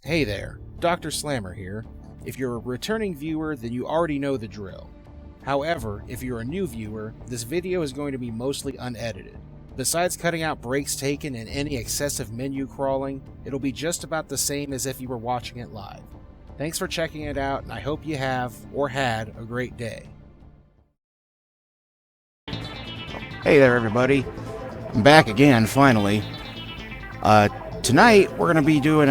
Hey there, Dr. Slammer here. If you're a returning viewer, then you already know the drill. However, if you're a new viewer, this video is going to be mostly unedited. Besides cutting out breaks taken and any excessive menu crawling, it'll be just about the same as if you were watching it live. Thanks for checking it out, and I hope you have, or had, a great day. Hey there, everybody. I'm back again, finally. Tonight we're gonna be doing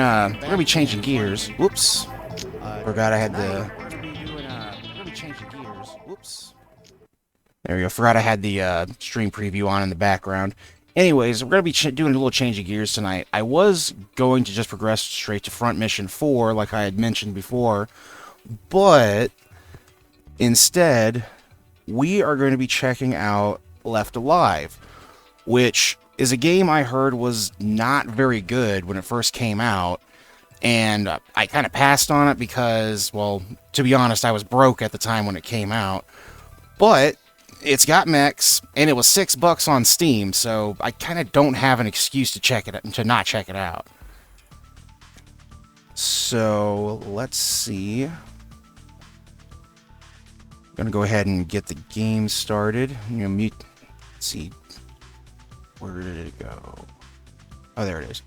changing gears. Whoops. Forgot I had the. Whoops. There we go. Forgot I had the stream preview on in the background. Anyways, we're gonna be doing a little change of gears tonight. I was going to just progress straight to Front Mission 4, like I had mentioned before, but instead we are going to be checking out Left Alive, which is a game I heard was not very good when it first came out, and I kind of passed on it because, well, to be honest, I was broke at the time when it came out, but it's got mechs, and it was $6 on Steam, so I kind of don't have an excuse to not check it out. So, let's see. I'm gonna go ahead and get the game started. Let's see. Where did it go? Oh, there it is.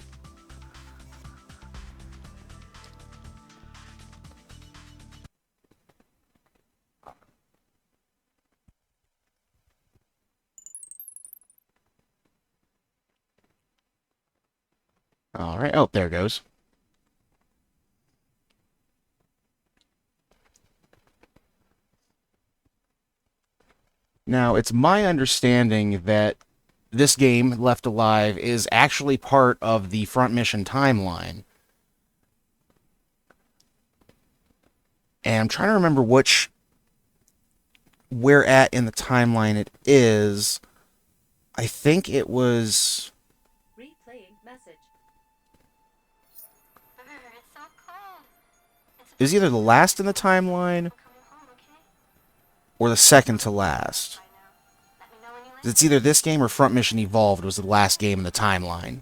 All right. Oh, there it goes. Now, it's my understanding that this game, Left Alive, is actually part of the Front Mission timeline. And I'm trying to remember where at in the timeline it is. I think it was... Replaying message. It's so cold. It was either the last in the timeline or the second to last. It's either this game or Front Mission Evolved was the last game in the timeline.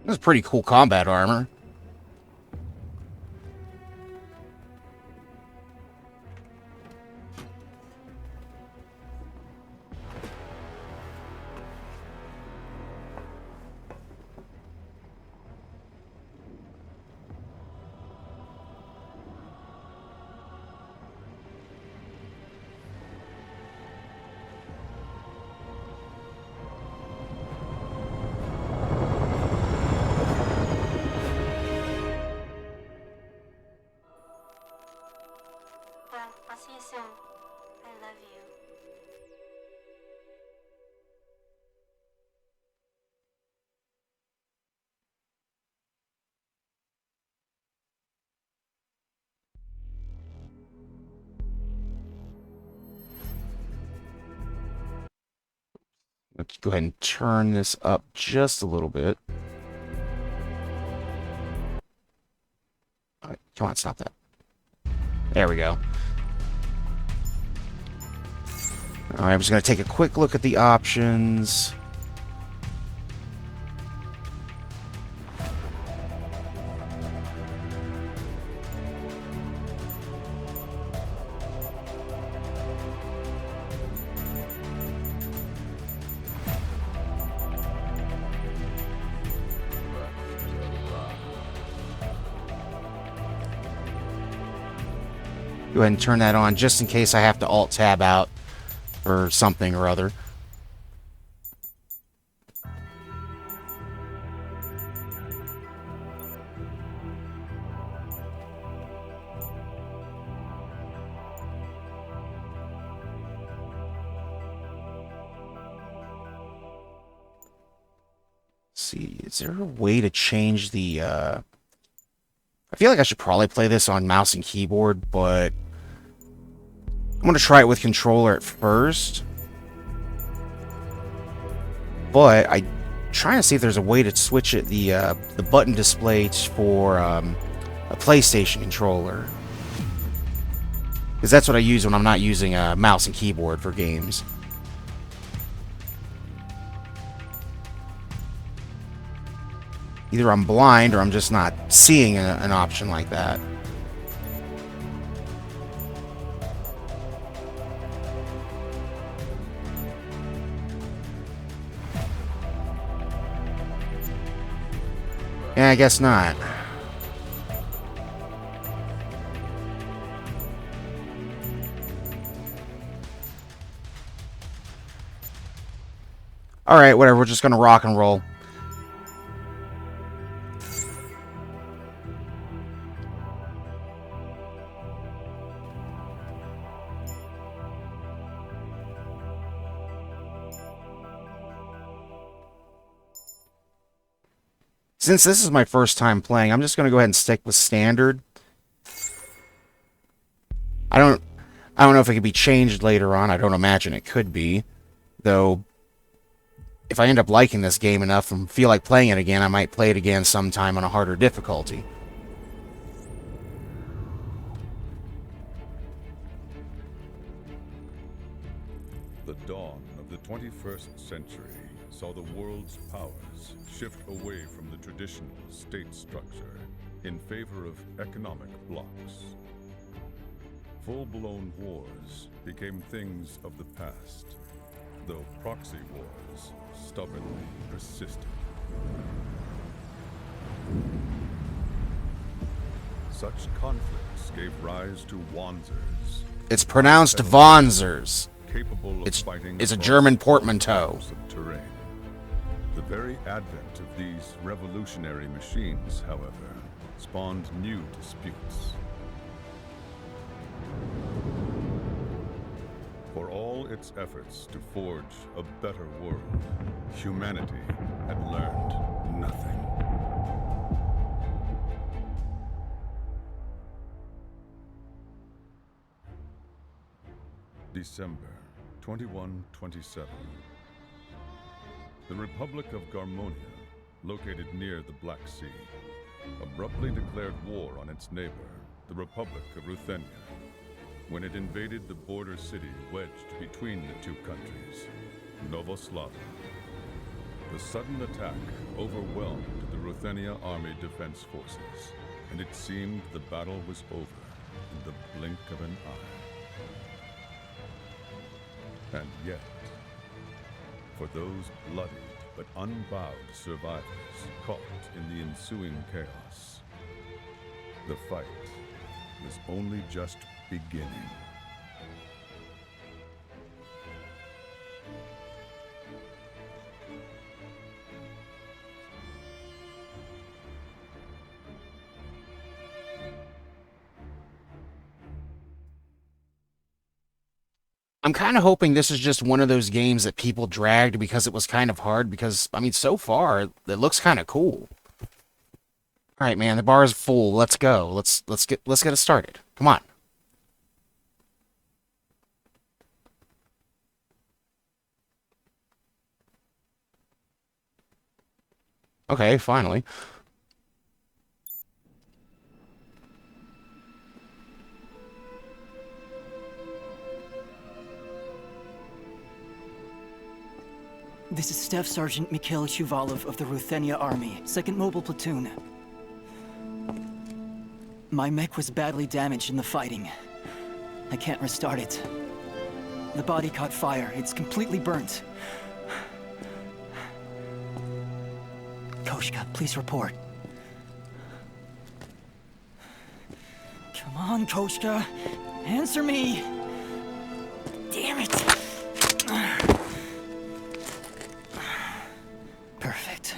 This is pretty cool combat armor. Well, I'll see you soon. I love you. Let's go ahead and turn this up just a little bit. All right, come on, stop that. There we go. All right, I'm just going to take a quick look at the options. Go ahead and turn that on just in case I have to Alt-Tab out or something or other. see. Is there a way to change the, I feel like I should probably play this on mouse and keyboard, but I'm going to try it with controller at first. But I'm trying to see if there's a way to switch it, the button display for a PlayStation controller. Because that's what I use when I'm not using a mouse and keyboard for games. Either I'm blind or I'm just not seeing an option like that. Yeah, I guess not. Alright, whatever, we're just gonna rock and roll. Since this is my first time playing, I'm just gonna go ahead and stick with standard. I don't know if it could be changed later on. I don't imagine it could be. Though, if I end up liking this game enough and feel like playing it again, I might play it again sometime on a harder difficulty. The dawn of the 21st century saw the world's powers shift away from the traditional state structure in favor of economic blocs. Full-blown wars became things of the past, though proxy wars stubbornly persisted. Such conflicts gave rise to Wanzers. It's pronounced Vonzers. Capable of fighting It's a across German all portmanteau. types of terrain. The very advent of these revolutionary machines, however, spawned new disputes. For all its efforts to forge a better world, humanity had learned nothing. December 2127. The Republic of Garmonia, located near the Black Sea, abruptly declared war on its neighbor, the Republic of Ruthenia, when it invaded the border city wedged between the two countries, Novoslava. The sudden attack overwhelmed the Ruthenia Army Defense Forces, and it seemed the battle was over in the blink of an eye. And yet, for those bloody but unbowed survivors caught in the ensuing chaos, the fight was only just beginning. I'm kind of hoping this is just one of those games that people dragged because it was kind of hard, because, I mean, so far, it looks kind of cool. Alright, man, the bar is full. Let's go. Let's get it started. Come on. Okay, finally. This is Staff Sergeant Mikhail Shuvalov of the Ruthenia Army, 2nd Mobile Platoon. My mech was badly damaged in the fighting. I can't restart it. The body caught fire. It's completely burnt. Koshka, please report. Come on, Koshka. Answer me! Damn it! Perfect.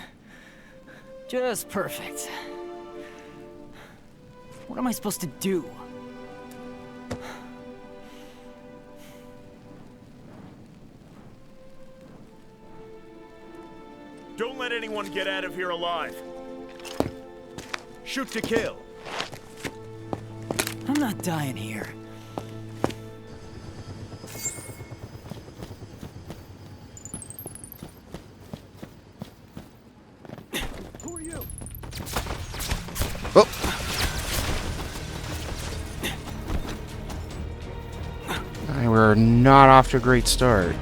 Just perfect. What am I supposed to do? Don't let anyone get out of here alive. Shoot to kill. I'm not dying here. Who are you? Oh. We're not off to a great start.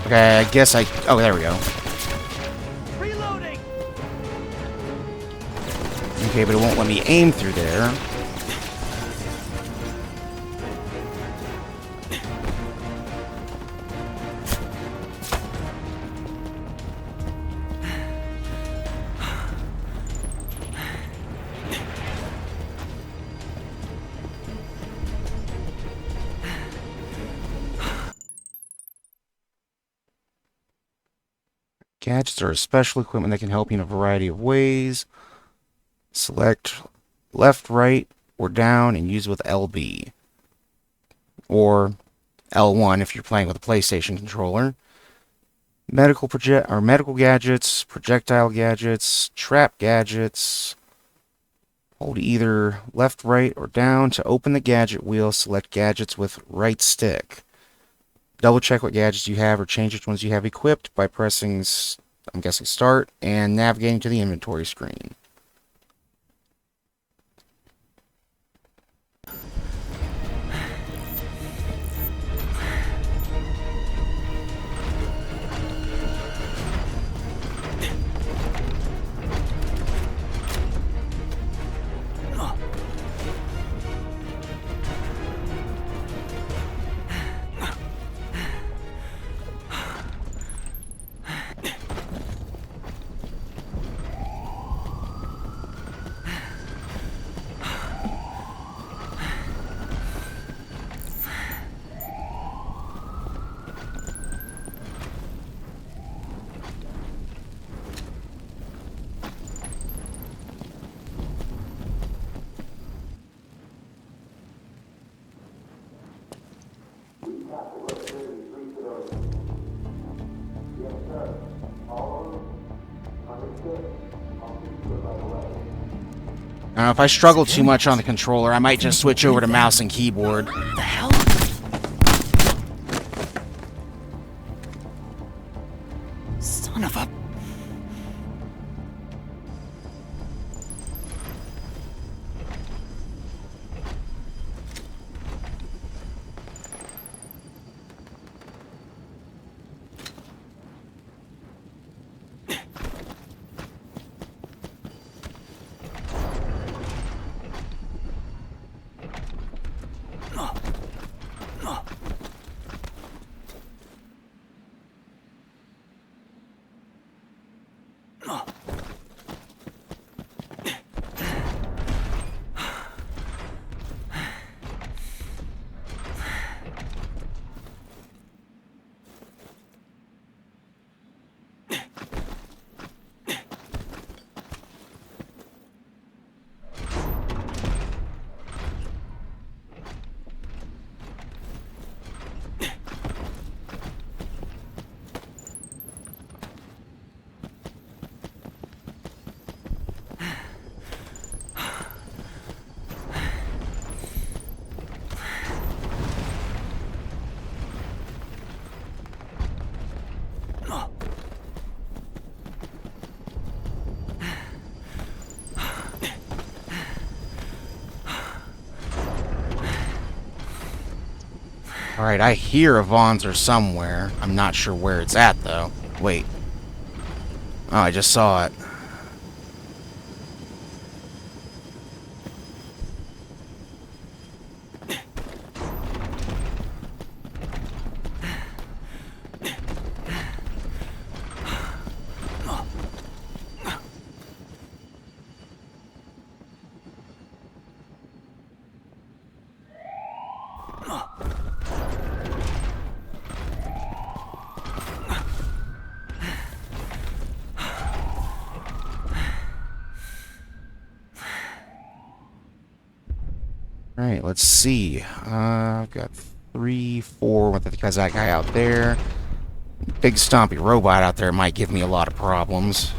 Okay, I guess I... Oh, there we go. Reloading! Okay, but it won't let me aim through there. Gadgets are special equipment that can help you in a variety of ways. Select left, right, or down and use with LB. Or L1 if you're playing with a PlayStation controller. Medical gadgets, projectile gadgets, trap gadgets. Hold either left, right, or down to open the gadget wheel. Select gadgets with right stick. Double check what gadgets you have or change which ones you have equipped by pressing, I'm guessing, start and navigating to the inventory screen. If I struggle too much on the controller, I might just switch over to mouse and keyboard. What the hell? Son of a... Alright, I hear a Vonzer somewhere. I'm not sure where it's at, though. Wait. Oh, I just saw it. Alright, let's see. I've got 3, 4 with that guy out there. Big stompy robot out there might give me a lot of problems.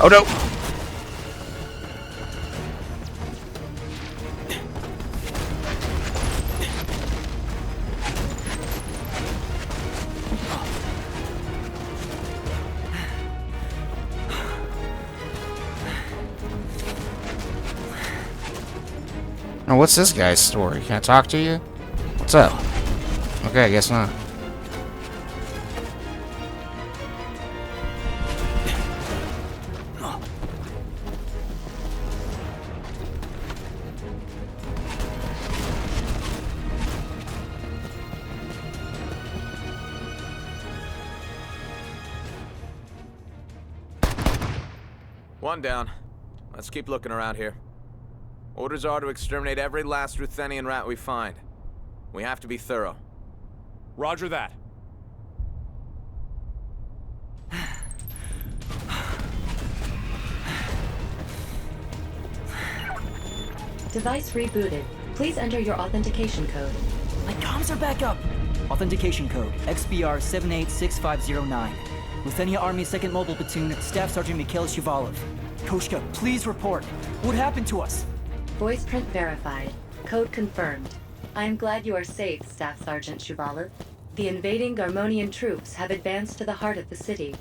Oh no! Oh, what's this guy's story? Can I talk to you? What's up? Okay, I guess not. One down. Let's keep looking around here. Orders are to exterminate every last Ruthenian rat we find. We have to be thorough. Roger that. Device rebooted. Please enter your authentication code. My comms are back up. Authentication code XBR 786509. Ruthenia Army 2nd Mobile Platoon, Staff Sergeant Mikhail Shuvalov. Koshka, please report. What happened to us? Voice print verified. Code confirmed. I am glad you are safe, Staff Sergeant Shuvalov. The invading Garmonian troops have advanced to the heart of the city.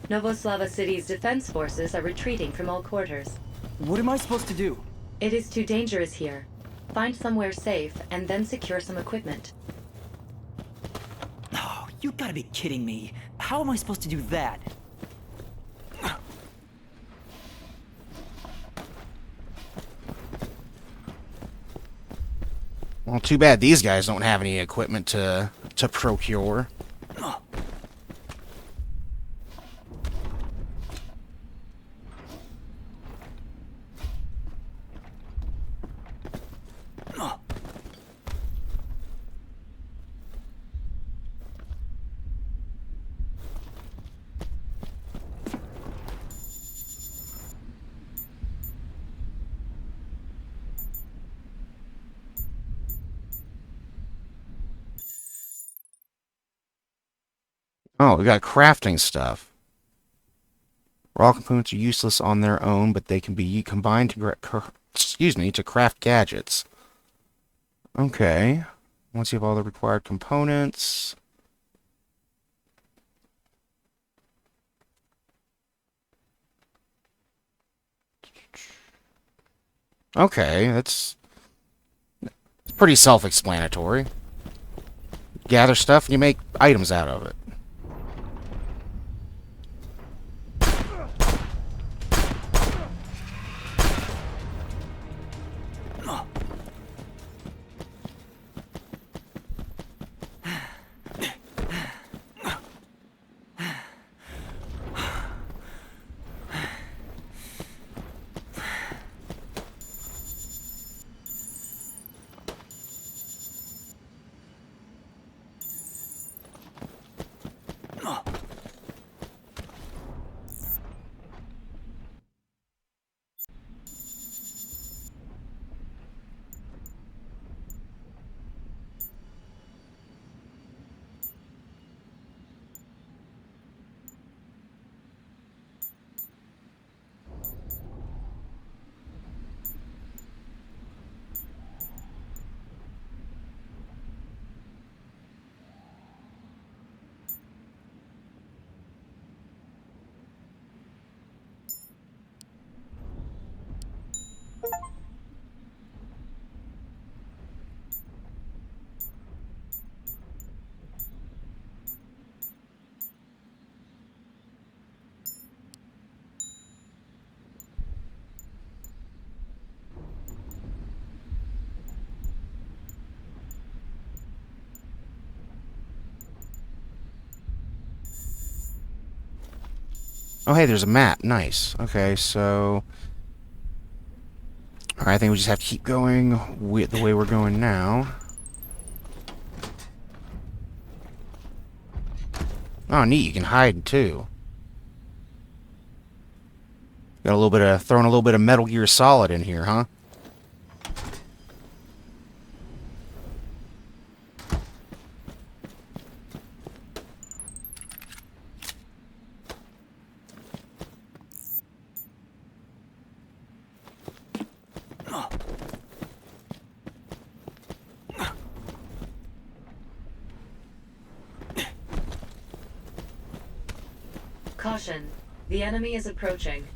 Novoslava City's defense forces are retreating from all quarters. What am I supposed to do? It is too dangerous here. Find somewhere safe and then secure some equipment. Oh, you gotta be kidding me. How am I supposed to do that? Well, too bad these guys don't have any equipment to procure. Oh, we got crafting stuff. Raw components are useless on their own, but they can be combined to craft gadgets. Okay. Once you have all the required components. Okay, that's pretty self-explanatory. Gather stuff and you make items out of it. Oh, hey, there's a map. Nice. Okay, so... Alright, I think we just have to keep going with the way we're going now. Oh, neat. You can hide, too. Got a little bit of... Throwing a little bit of Metal Gear Solid in here, huh? Caution. The enemy is approaching.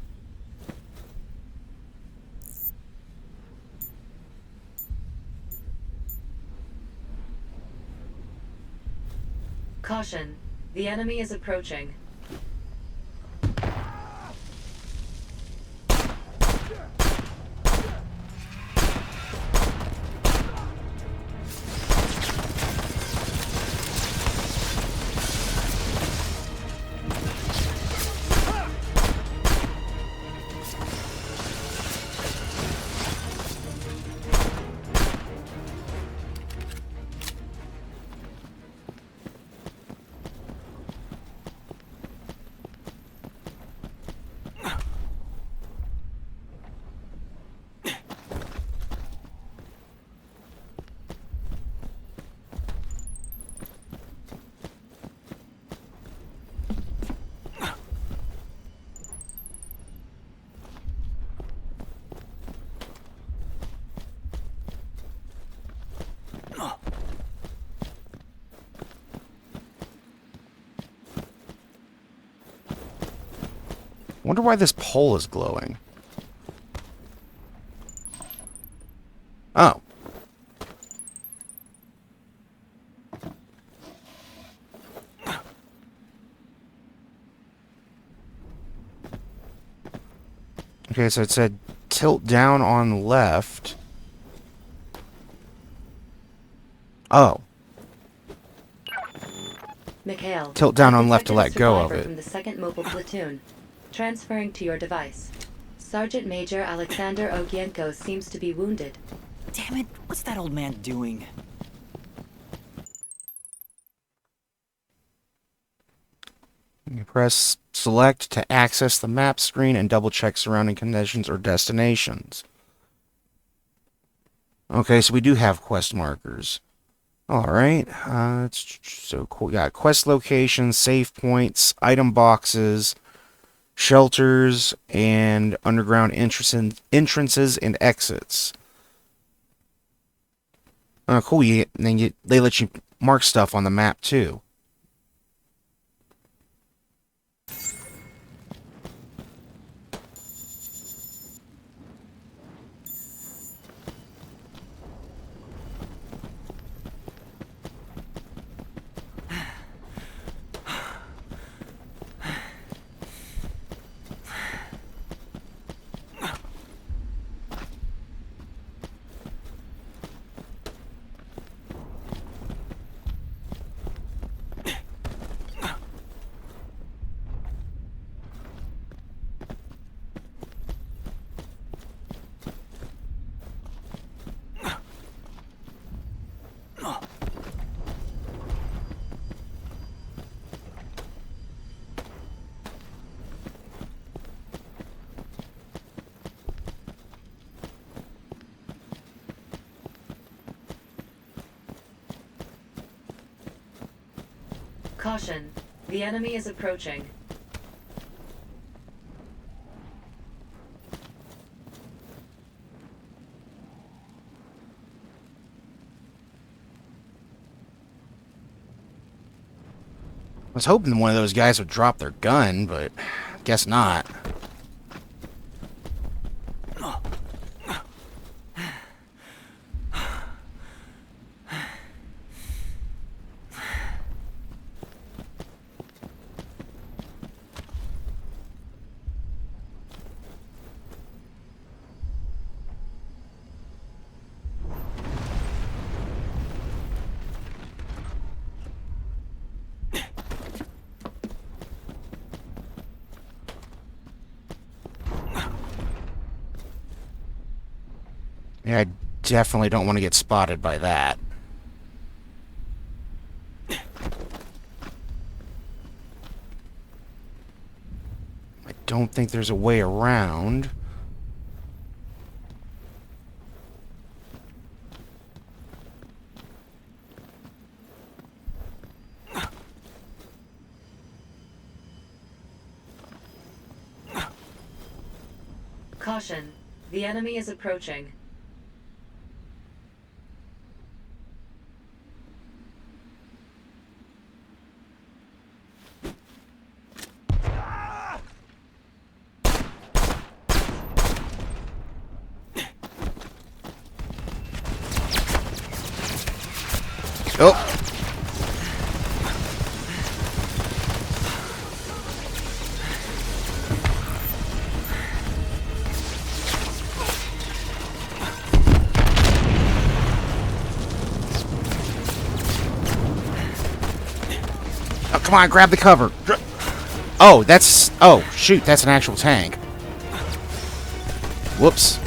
Caution. The enemy is approaching. Wonder why this pole is glowing. Oh. Okay, so it said tilt down on left. Oh. Mikhail. Tilt down I've on left to detected let a go of survivor it. From the 2nd Mobile Platoon. Transferring to your device. Sergeant Major Alexander Ogienko seems to be wounded. Damn it, what's that old man doing? You press select to access the map screen and double check surrounding conditions or destinations. Okay, so we do have quest markers. Alright, so cool. We got quest locations, save points, item boxes, shelters, and underground entrances and exits. Oh, cool. They let you mark stuff on the map, too. Caution. The enemy is approaching. I was hoping one of those guys would drop their gun, but guess not. Yeah, I definitely don't want to get spotted by that. I don't think there's a way around. Caution. The enemy is approaching. Oh! Oh, come on, grab the cover. Oh, that's... Oh, shoot, that's an actual tank. Whoops.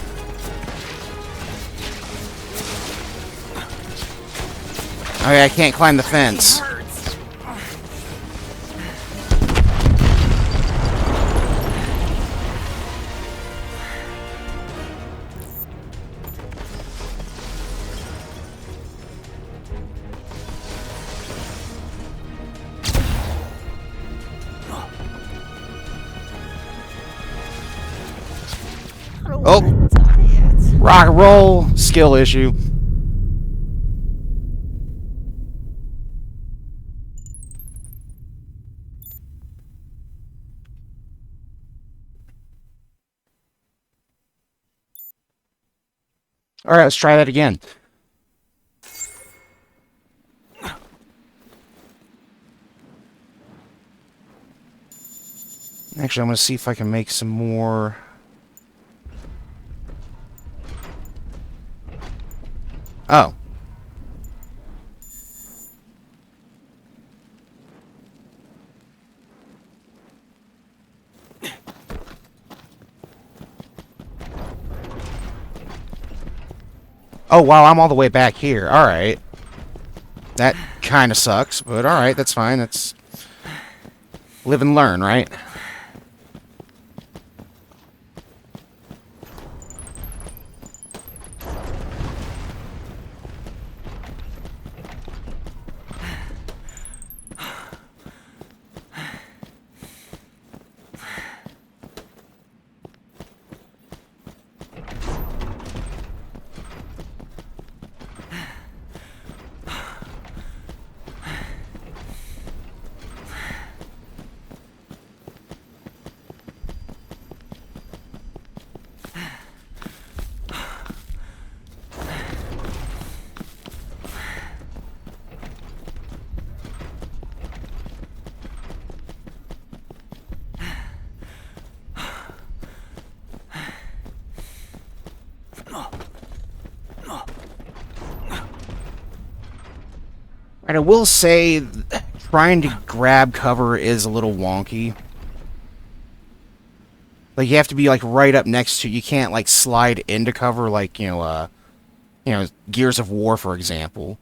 Okay, I can't climb the fence. Oh! Rock and roll! Skill issue. Alright, let's try that again. Actually, I'm going to see if I can make some more... Oh. Oh, wow, I'm all the way back here. Alright. That kind of sucks, but alright, that's fine. That's... Live and learn, right? Right, I will say, trying to grab cover is a little wonky. Like, you have to be, like, right up next to... You can't, like, slide into cover like, you know, Gears of War, for example.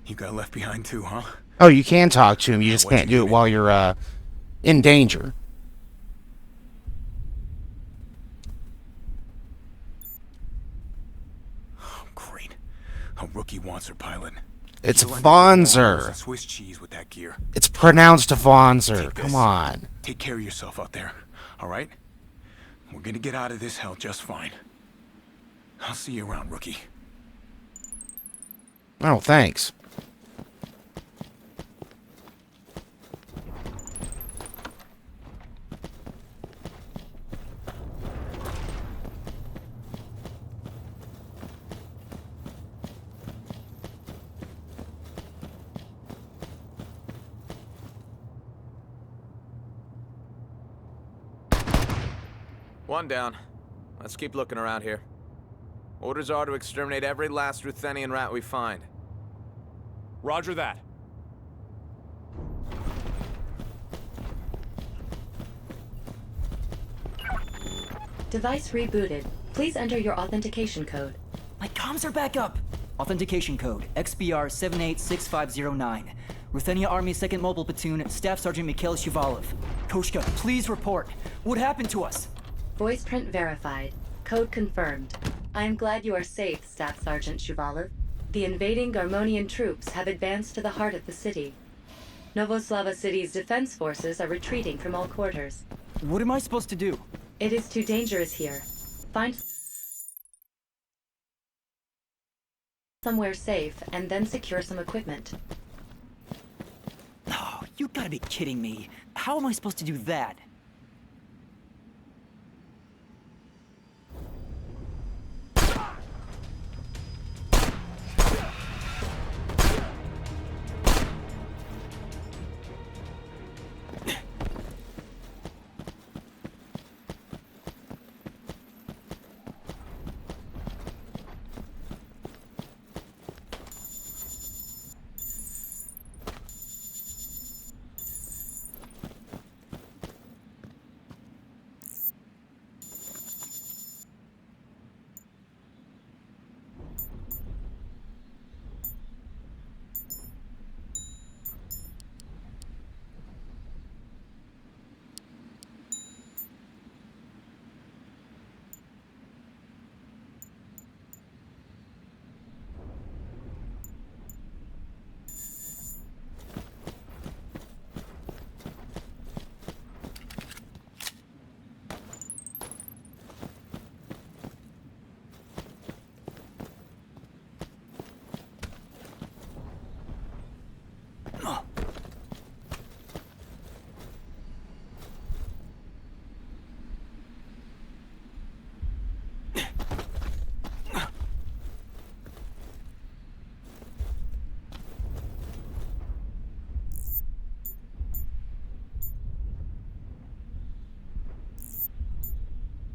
You got left behind too, huh? Oh, you can talk to him, you just What'd can't you do it do? while you're, in danger. A rookie wants her pilot. It's She'll end up with walls Vonzer. and Swiss cheese with that gear. It's pronounced Vonzer. Take Come this. on. Take care of yourself out there, all right? We're gonna get out of this hell just fine. I'll see you around, rookie. Oh, thanks. One down. Let's keep looking around here. Orders are to exterminate every last Ruthenian rat we find. Roger that. Device rebooted. Please enter your authentication code. My comms are back up. Authentication code XBR 786509. Ruthenia Army 2nd Mobile Platoon, Staff Sergeant Mikhail Shuvalov. Koshka, please report. What happened to us? Voice print verified. Code confirmed. I am glad you are safe, Staff Sergeant Shuvalov. The invading Garmonian troops have advanced to the heart of the city. Novoslava City's defense forces are retreating from all quarters. What am I supposed to do? It is too dangerous here. Find somewhere safe and then secure some equipment. Oh, you gotta be kidding me. How am I supposed to do that?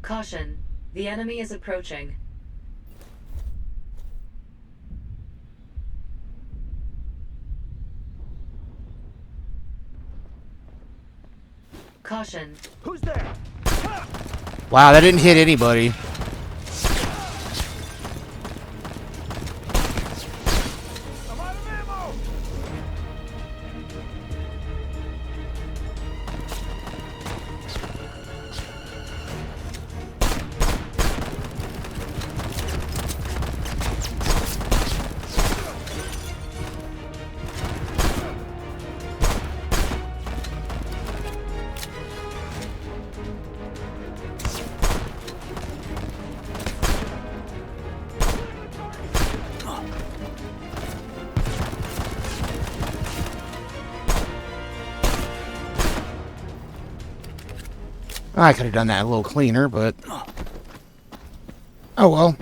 Caution. The enemy is approaching. Caution. Who's there? Wow, that didn't hit anybody. I'm out of ammo! I could have done that a little cleaner, but... oh well.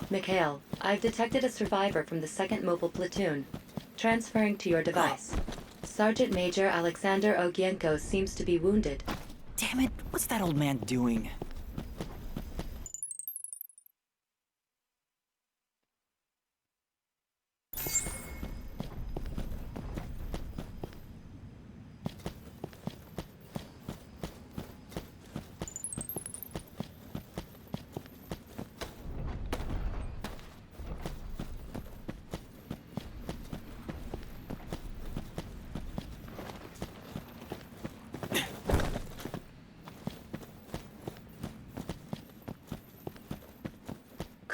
Mikhail, I've detected a survivor from the 2nd Mobile Platoon. Transferring to your device. Sergeant Major Alexander Ogienko seems to be wounded. Damn it, what's that old man doing?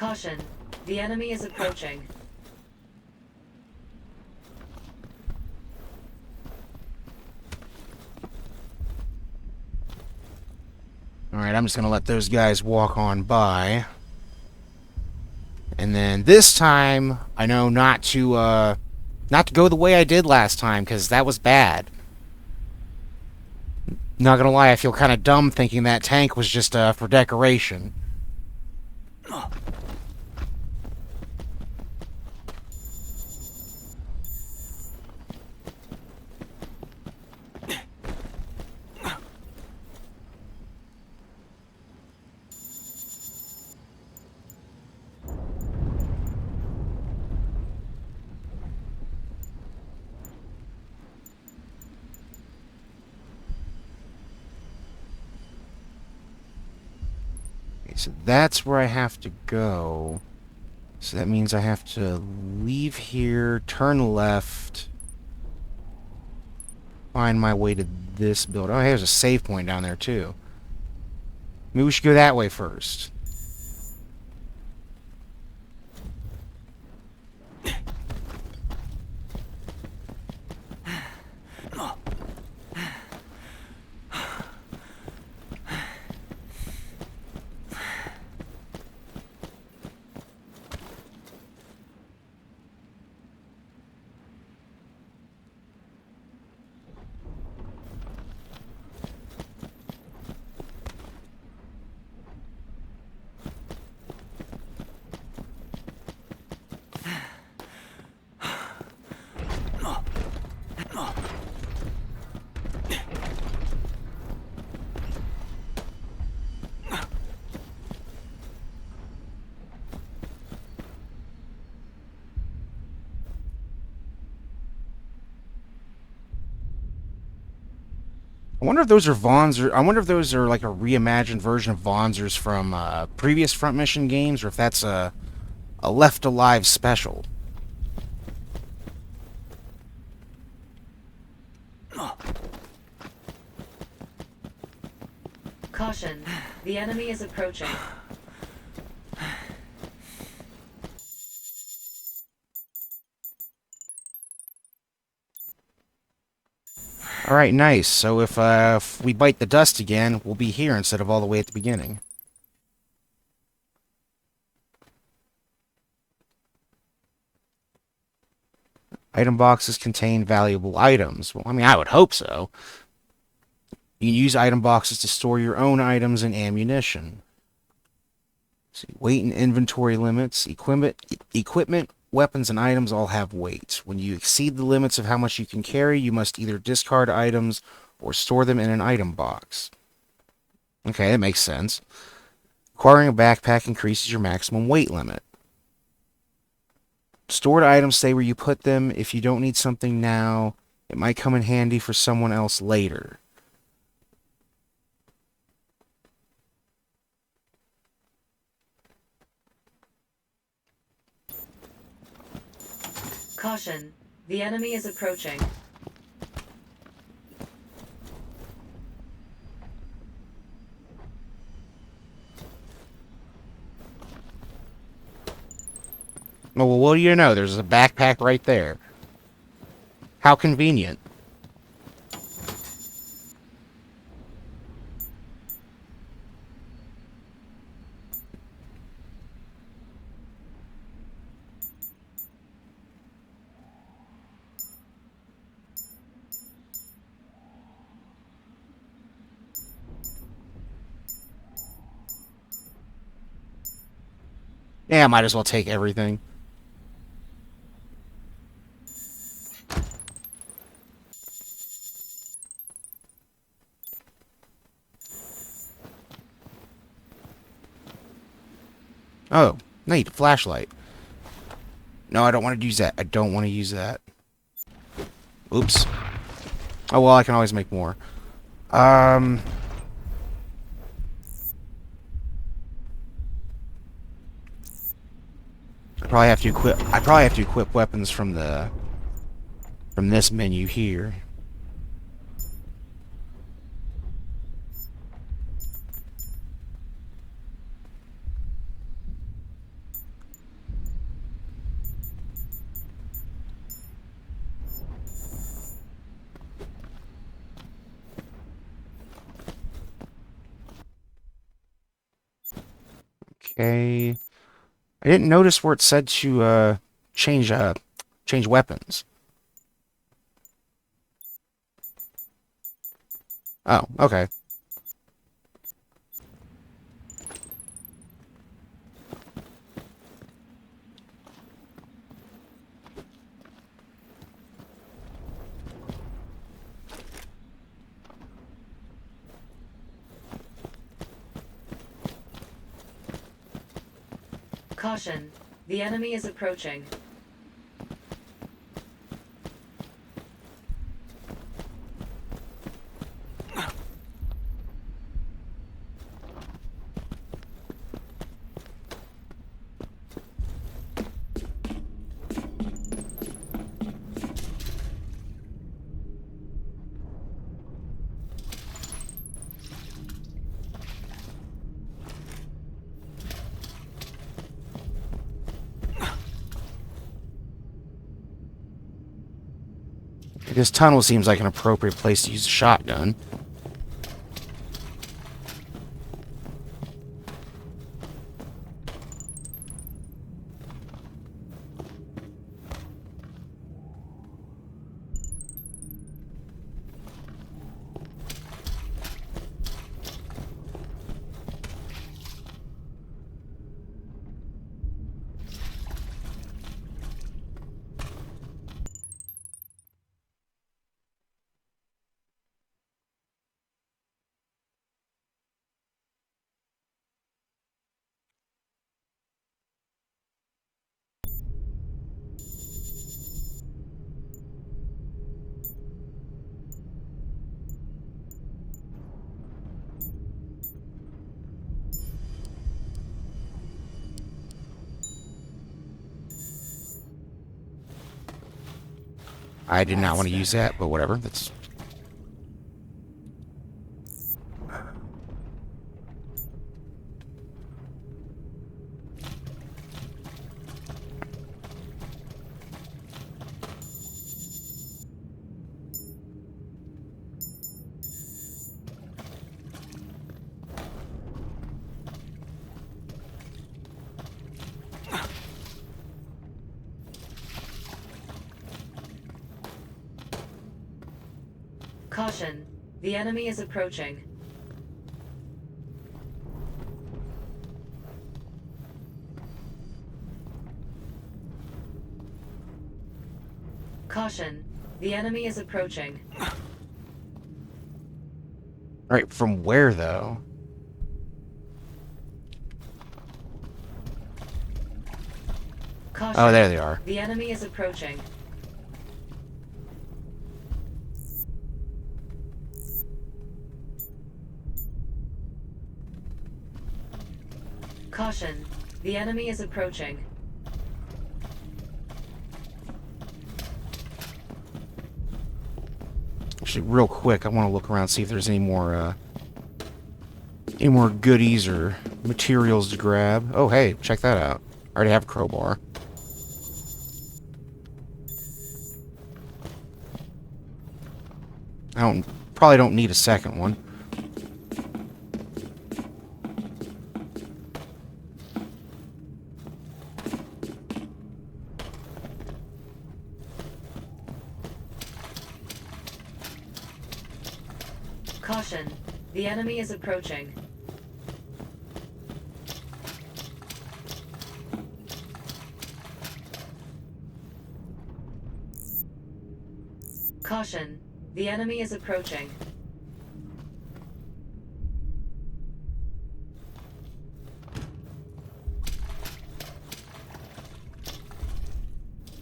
Caution. The enemy is approaching. Alright, I'm just gonna let those guys walk on by. And then this time, I know not to go the way I did last time, because that was bad. Not gonna lie, I feel kind of dumb thinking that tank was just for decoration. Okay, so that's where I have to go. So that means I have to leave here, turn left, find my way to this building. Oh, there's a save point down there, too. Maybe we should go that way first. I wonder if those are Vaughn's. I wonder if those are like a reimagined version of Vaughn's from previous Front Mission games, or if that's a Left Alive special. Caution. The enemy is approaching. Alright, nice. So if we bite the dust again, we'll be here instead of all the way at the beginning. Item boxes contain valuable items. Well, I mean, I would hope so. You can use item boxes to store your own items and ammunition. See, weight and inventory limits. Equipment, weapons, and items all have weight. When you exceed the limits of how much you can carry, you must either discard items or store them in an item box. Okay, that makes sense. Acquiring a backpack increases your maximum weight limit. Stored items stay where you put them. If you don't need something now, it might come in handy for someone else later. Caution. The enemy is approaching. Oh, well, what do you know? There's a backpack right there. How convenient. Yeah, I might as well take everything. Oh, no, you need a flashlight. No, I don't want to use that. I don't want to use that. Oops. Oh, well, I can always make more. I probably have to equip weapons from this menu here. Okay. I didn't notice where it said to change change weapons. Oh, okay. Caution. The enemy is approaching. This tunnel seems like an appropriate place to use a shotgun. I did not want to use that, but whatever. That's... Caution. The enemy is approaching. Caution. The enemy is approaching. Right, from where, though? Caution. Oh, there they are. The enemy is approaching. Caution. The enemy is approaching. Actually, real quick, I want to look around, see if there's any more goodies or materials to grab. Oh, hey, check that out. I already have a crowbar. Probably don't need a second one. Caution. The enemy is approaching. Caution. The enemy is approaching.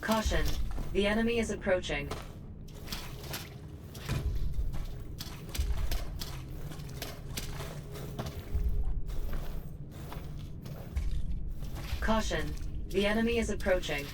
Caution. The enemy is approaching. Caution. The enemy is approaching.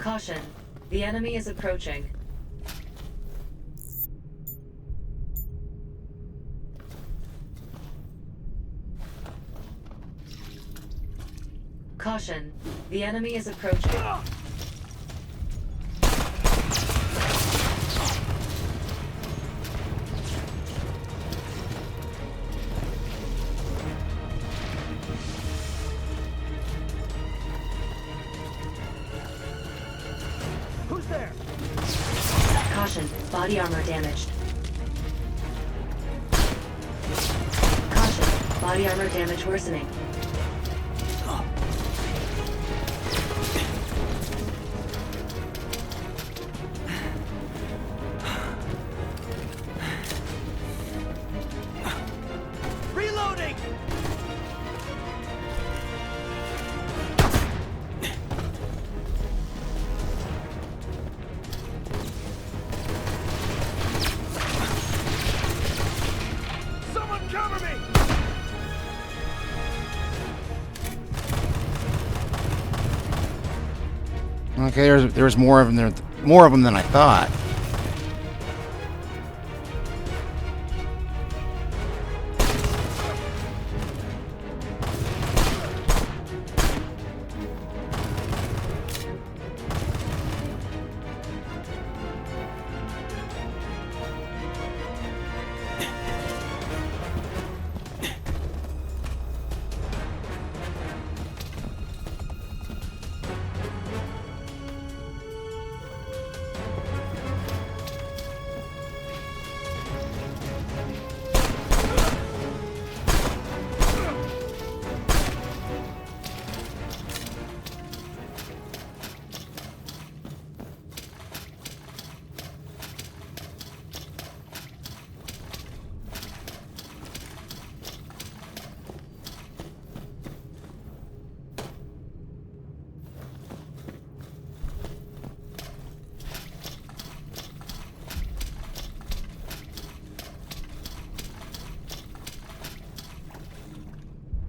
Caution. The enemy is approaching. Caution. The enemy is approaching. Who's there? Caution. Body armor damaged. Caution. Body armor damage worsening. Reloading! Someone cover me! Okay, there's more of them there, more of them than I thought.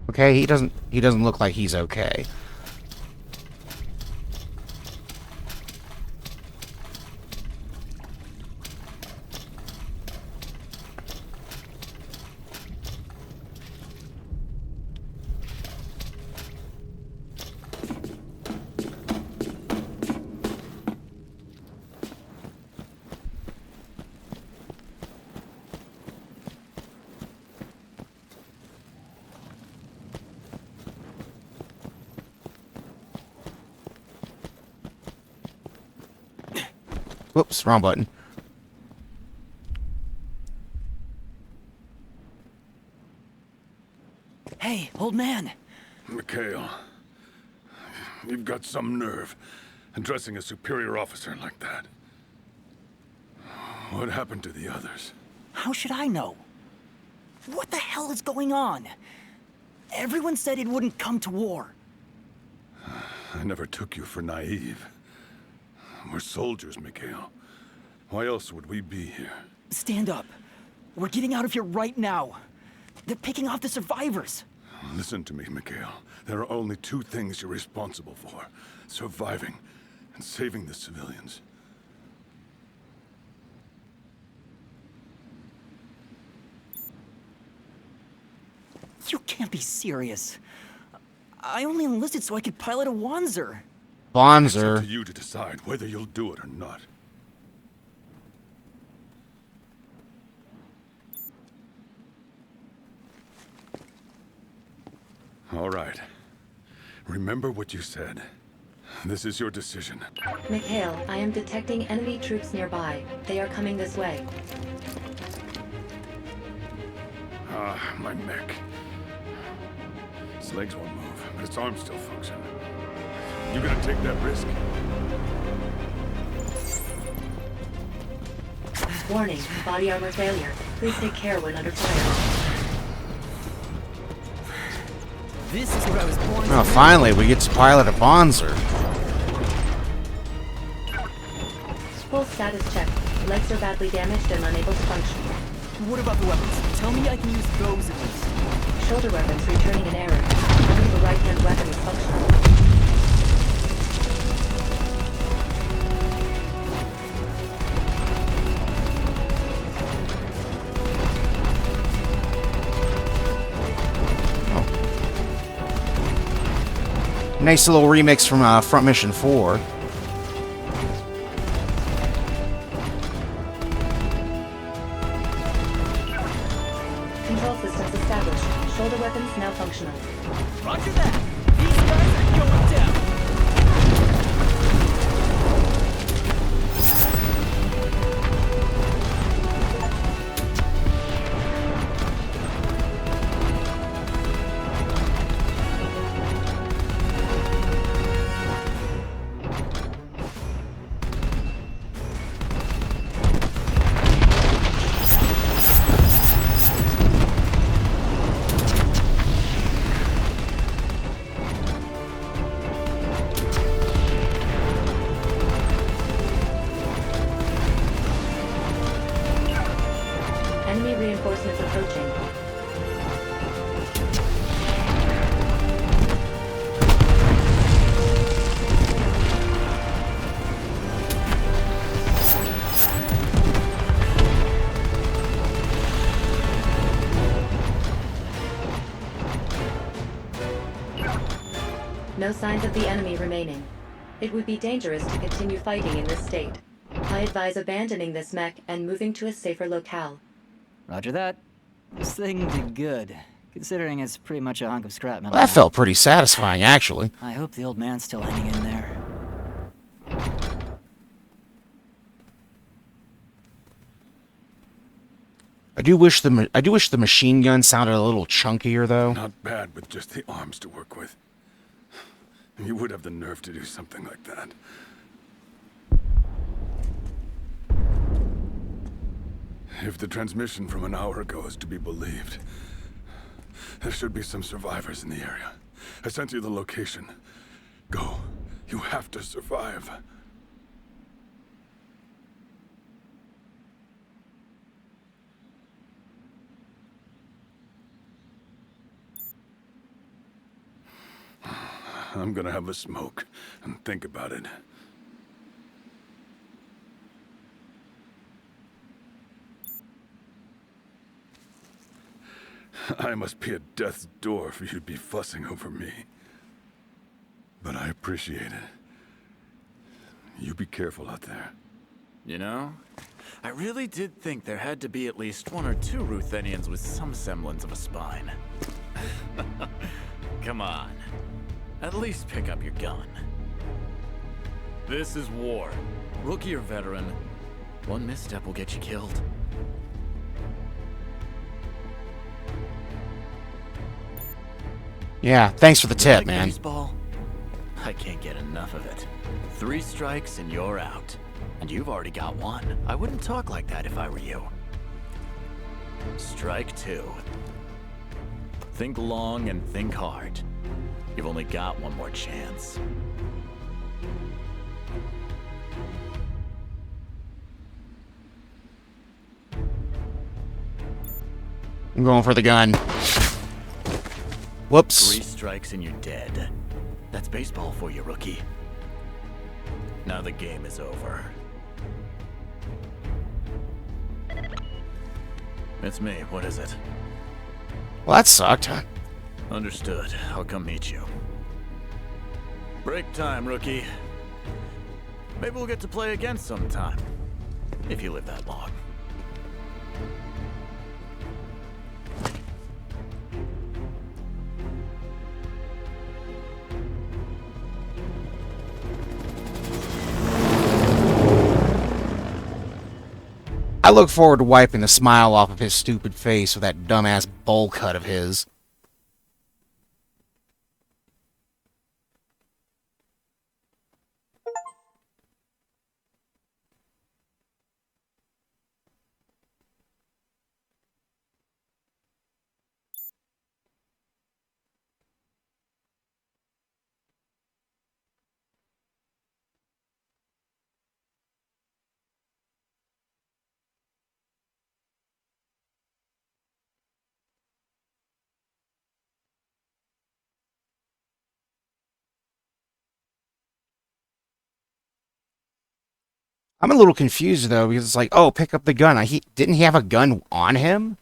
Okay, he doesn't look like he's okay. Whoops, wrong button. Hey, old man. Mikhail, you've got some nerve addressing a superior officer like that. What happened to the others? How should I know? What the hell is going on? Everyone said it wouldn't come to war. I never took you for naive. We're soldiers, Mikhail. Why else would we be here? Stand up. We're getting out of here right now. They're picking off the survivors. Listen to me, Mikhail. There are only two things you're responsible for. Surviving and saving the civilians. You can't be serious. I only enlisted so I could pilot a Wanzer. It's up Bonzer. to you to decide whether you'll do it or not. All right. Remember what you said. This is your decision. Mikhail, I am detecting enemy troops nearby. They are coming this way. Ah, my neck. His legs won't move, but his arms still function. You gonna take that risk? Warning, body armor failure. Please take care when under fire. This is what I was born to Oh, do. finally, we get to pilot a Bonzer. Full status check. Legs are badly damaged and unable to function. What about the weapons? Tell me I can use those at least. Shoulder weapons returning an error. Only the right-hand weapon is functional. Nice little remix from Front Mission 4. Control systems established. Shoulder weapons now functional. Roger that. These guys are going down. Enemy reinforcements approaching. No signs of the enemy remaining. It would be dangerous to continue fighting in this state. I advise abandoning this mech and moving to a safer locale. Roger that. This thing did good, considering it's pretty much a hunk of scrap metal. Well, that felt pretty satisfying, actually. I hope the old man's still hanging in there. I do wish the machine gun sounded a little chunkier, though. Not bad with just the arms to work with. You would have the nerve to do something like that. If the transmission from an hour ago is to be believed, there should be some survivors in the area. I sent you the location. Go. You have to survive. I'm gonna have a smoke and think about it. I must be at death's door for you to be fussing over me. But I appreciate it. You be careful out there. You know, I really did think there had to be at least one or two Ruthenians with some semblance of a spine. Come on. At least pick up your gun. This is war. Rookie or veteran, one misstep will get you killed. Yeah, thanks for the tip, Like man. baseball? I can't get enough of it. 3 strikes and you're out. And you've already got one. I wouldn't talk like that if I were you. Strike 2. Think long and think hard. You've only got one more chance. I'm going for the gun. 3 Whoops. strikes and you're dead. That's baseball for you, rookie. Now the game is over. It's me. What is it? Well, that sucked. Understood. I'll come meet you. Break time, rookie. Maybe we'll get to play again sometime. If you live that long. I look forward to wiping the smile off of his stupid face with that dumbass bowl cut of his. I'm a little confused, though, because it's like, oh, pick up the gun. Didn't he have a gun on him?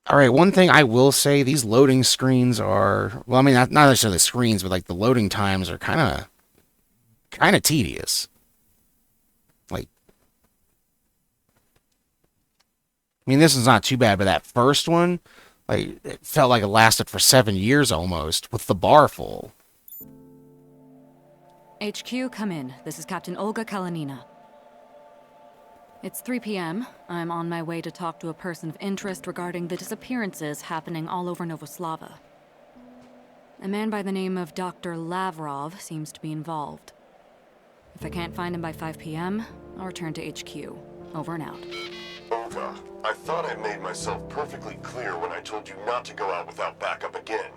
All right, one thing I will say, these loading screens are, well, I mean, not necessarily the screens, but like the loading times are kind of tedious. Like, I mean, this is not too bad, but that first one, like, it felt like it lasted for 7 years almost, with the bar full. HQ, come in. This is Captain Olga Kalanina. It's 3 p.m. I'm on my way to talk to a person of interest regarding the disappearances happening all over Novoslava. A man by the name of Dr. Lavrov seems to be involved. If I can't find him by 5 p.m., I'll return to HQ. Over and out. Olga, I thought I made myself perfectly clear when I told you not to go out without backup again.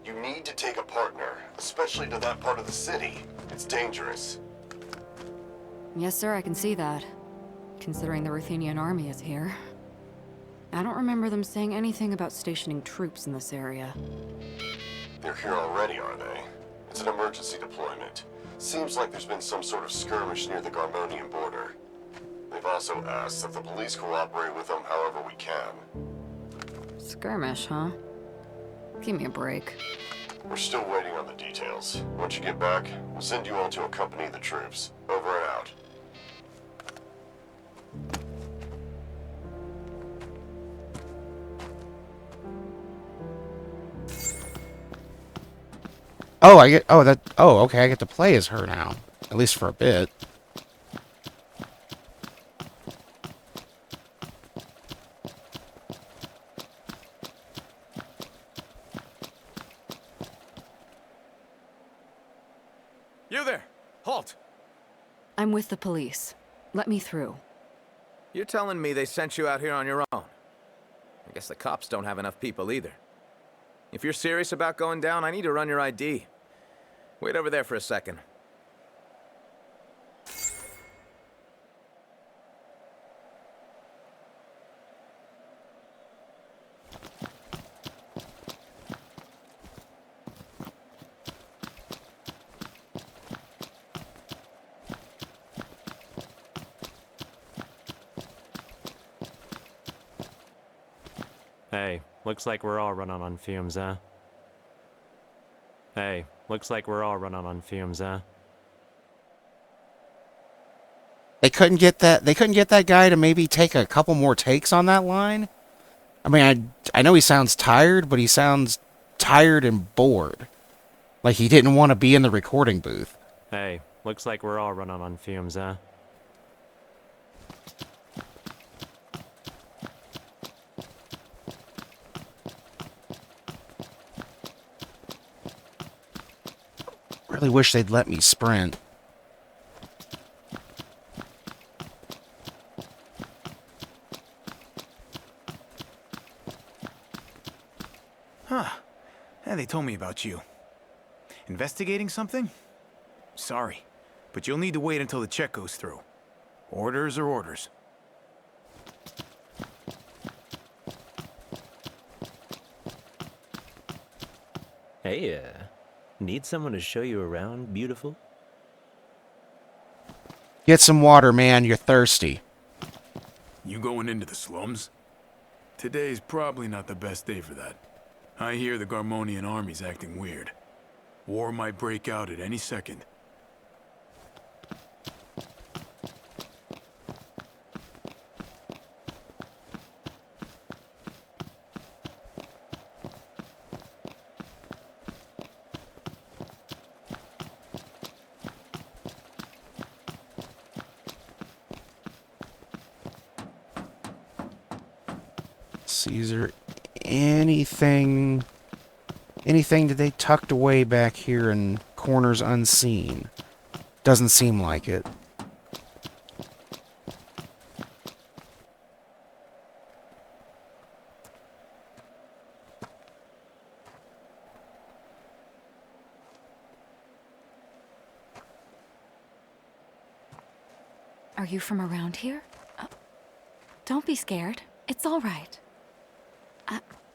You need to take a partner, especially to that part of the city. It's dangerous. Yes, sir, I can see that. Considering the Ruthenian army is here. I don't remember them saying anything about stationing troops in this area. They're here already, are they? It's an emergency deployment. Seems like there's been some sort of skirmish near the Garmonian border. They've also asked if the police cooperate with them however we can. Skirmish, huh? Give me a break. We're still waiting on the details. Once you get back, we'll send you on to accompany the troops. Over and out. Oh, okay, I get to play as her now. At least for a bit. You there! Halt! I'm with the police. Let me through. You're telling me they sent you out here on your own? I guess the cops don't have enough people either. If you're serious about going down, I need to run your ID. Wait over there for a second. Hey, looks like we're all running on fumes, huh? Hey, looks like we're all running on fumes, huh? They couldn't get that guy to maybe take a couple more takes on that line? I mean, I know he sounds tired, but he sounds tired and bored. Like he didn't want to be in the recording booth. Hey, looks like we're all running on fumes, huh? Really wish they'd let me sprint. Huh. Yeah, they told me about you. Investigating something? Sorry, but you'll need to wait until the check goes through. Orders are orders. Hey, need someone to show you around, beautiful? Get some water, man. You're thirsty. You going into the slums? Today's probably not the best day for that. I hear the Garmonian army's acting weird. War might break out at any second. Caesar, anything that they tucked away back here in corners unseen? Doesn't seem like it. Are you from around here? Don't be scared. It's all right.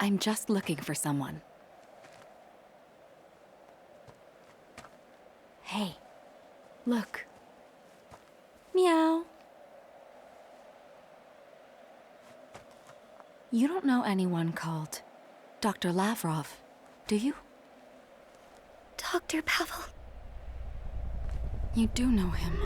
I'm just looking for someone. Hey, look. Meow. You don't know anyone called Dr. Lavrov, do you? Dr. Pavel. You do know him.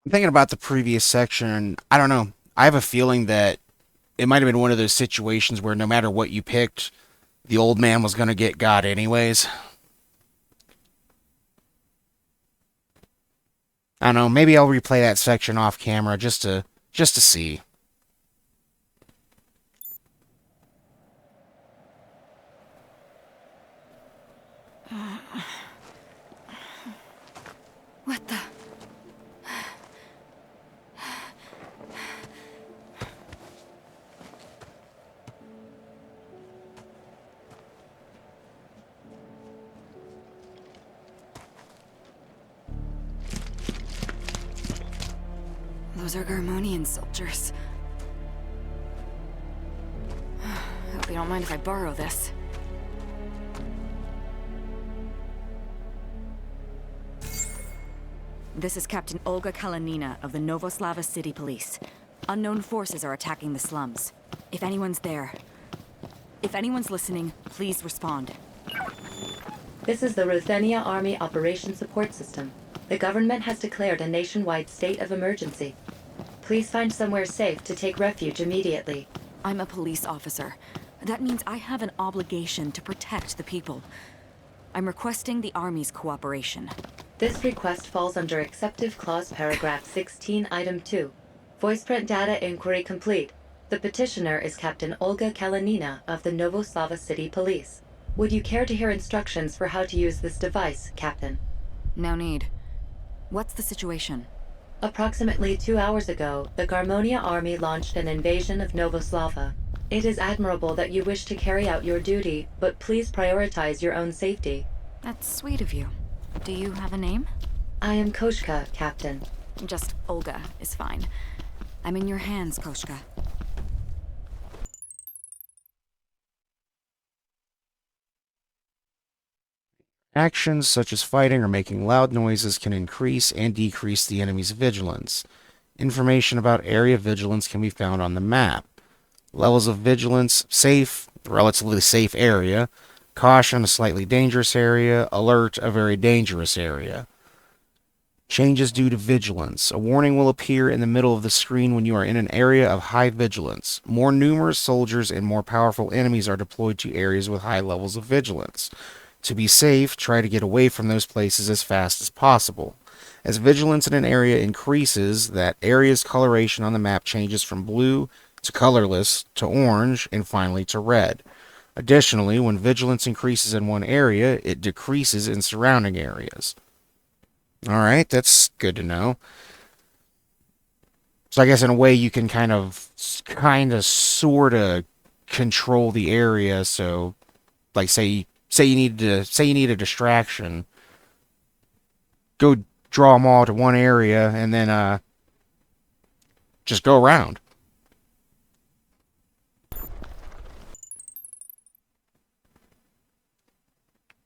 I'm thinking about the previous section, and I don't know. I have a feeling that it might have been one of those situations where no matter what you picked, the old man was going to get got anyways. I don't know. Maybe I'll replay that section off camera just to see. What the? Those are Garmonian soldiers. I hope you don't mind if I borrow this. This is Captain Olga Kalanina of the Novoslava City Police. Unknown forces are attacking the slums. If anyone's there, if anyone's listening, please respond. This is the Ruthenia Army Operation Support System. The government has declared a nationwide state of emergency. Please find somewhere safe to take refuge immediately. I'm a police officer. That means I have an obligation to protect the people. I'm requesting the Army's cooperation. This request falls under Acceptive Clause Paragraph 16, Item 2. Voice print data inquiry complete. The petitioner is Captain Olga Kalanina of the Novoslava City Police. Would you care to hear instructions for how to use this device, Captain? No need. What's the situation? Approximately 2 hours ago, the Garmonia Army launched an invasion of Novoslava. It is admirable that you wish to carry out your duty, but please prioritize your own safety. That's sweet of you. Do you have a name? I am Koshka, Captain. Just Olga is fine. I'm in your hands, Koshka. Actions such as fighting or making loud noises can increase and decrease the enemy's vigilance. Information about area vigilance can be found on the map. Levels of vigilance: safe, relatively safe area; caution, a slightly dangerous area; alert, a very dangerous area. Changes due to vigilance. A warning will appear in the middle of the screen when you are in an area of high vigilance. More numerous soldiers and more powerful enemies are deployed to areas with high levels of vigilance. To be safe, try to get away from those places as fast as possible. As vigilance in an area increases, that area's coloration on the map changes from blue to colorless to orange and finally to red. Additionally, when vigilance increases in one area, it decreases in surrounding areas. Alright, that's good to know. So I guess in a way you can kind of, sort of control the area. So, like, say you need a distraction, go draw them all to one area and then just go around.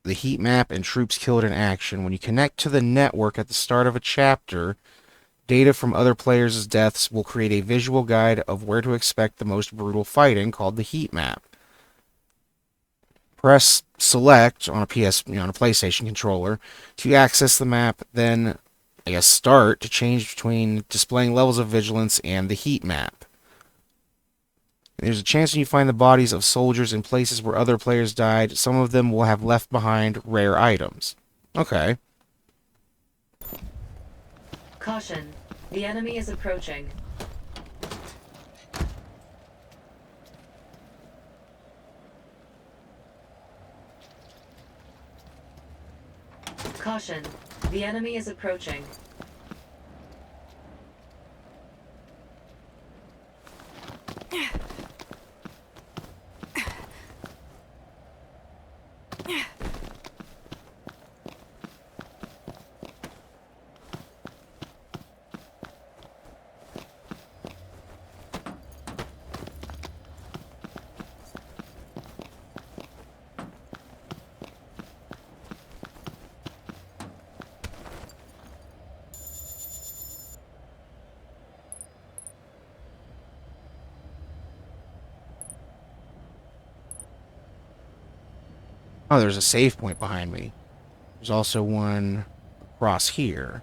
The heat map and troops killed in action. When you connect to the network at the start of a chapter, data from other players' deaths will create a visual guide of where to expect the most brutal fighting, called the heat map. Press select on a on a PlayStation controller to access the map, then start to change between displaying levels of vigilance and the heat map. There's a chance when you find the bodies of soldiers in places where other players died, some of them will have left behind rare items. Okay. Caution. The enemy is approaching. Caution. The enemy is approaching. Oh, there's a save point behind me. There's also one across here.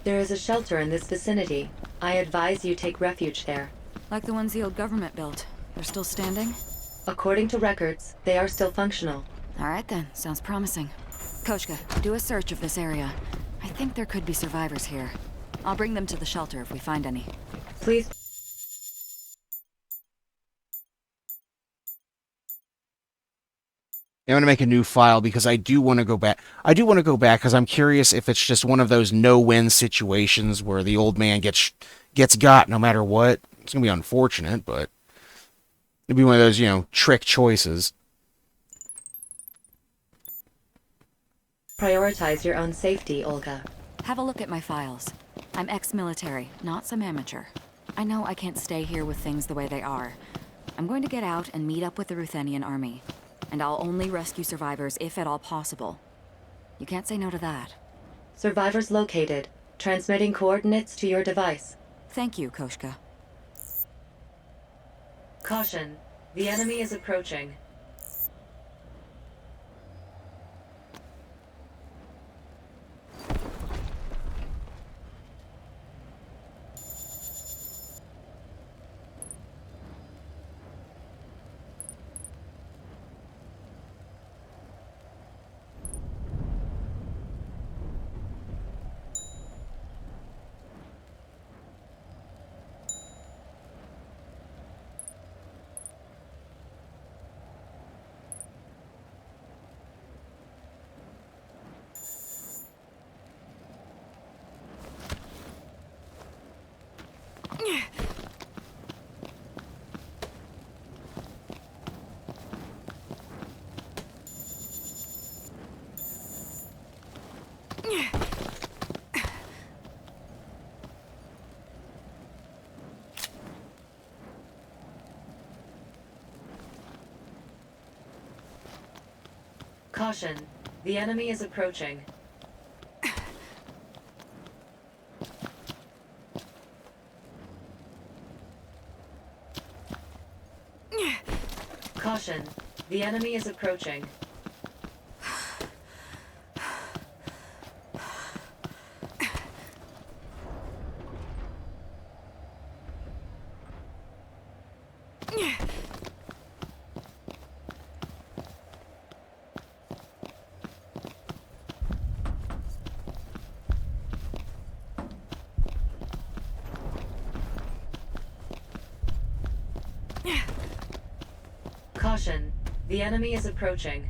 There is a shelter in this vicinity. I advise you take refuge there. Like the ones the old government built. They're still standing? According to records, they are still functional. Alright then, sounds promising. Koshka, do a search of this area. I think there could be survivors here. I'll bring them to the shelter if we find any. Please. I'm going to make a new file because I do want to go back. I do want to go back because I'm curious if it's just one of those no-win situations where the old man gets got no matter what. It's going to be unfortunate, but it'd be one of those, you know, trick choices. Prioritize your own safety, Olga. Have a look at my files. I'm ex-military, not some amateur. I know I can't stay here with things the way they are. I'm going to get out and meet up with the Ruthenian army. And I'll only rescue survivors if at all possible. You can't say no to that. Survivors located. Transmitting coordinates to your device. Thank you, Koshka. Caution. The enemy is approaching. Caution. The enemy is approaching. Caution. The enemy is approaching. Caution. The enemy is approaching.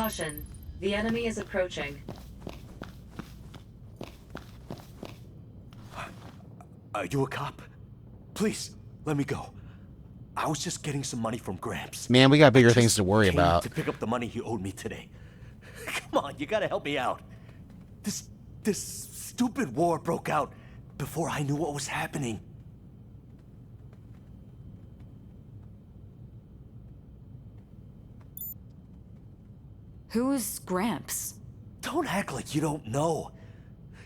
Caution. The enemy is approaching. Are you a cop? Please, let me go. I was just getting some money from Gramps. Man, we got bigger I things just to worry came about. to pick up the money he owed me today. Come on, you gotta help me out. This stupid war broke out before I knew what was happening. Who's Gramps? Don't act like you don't know.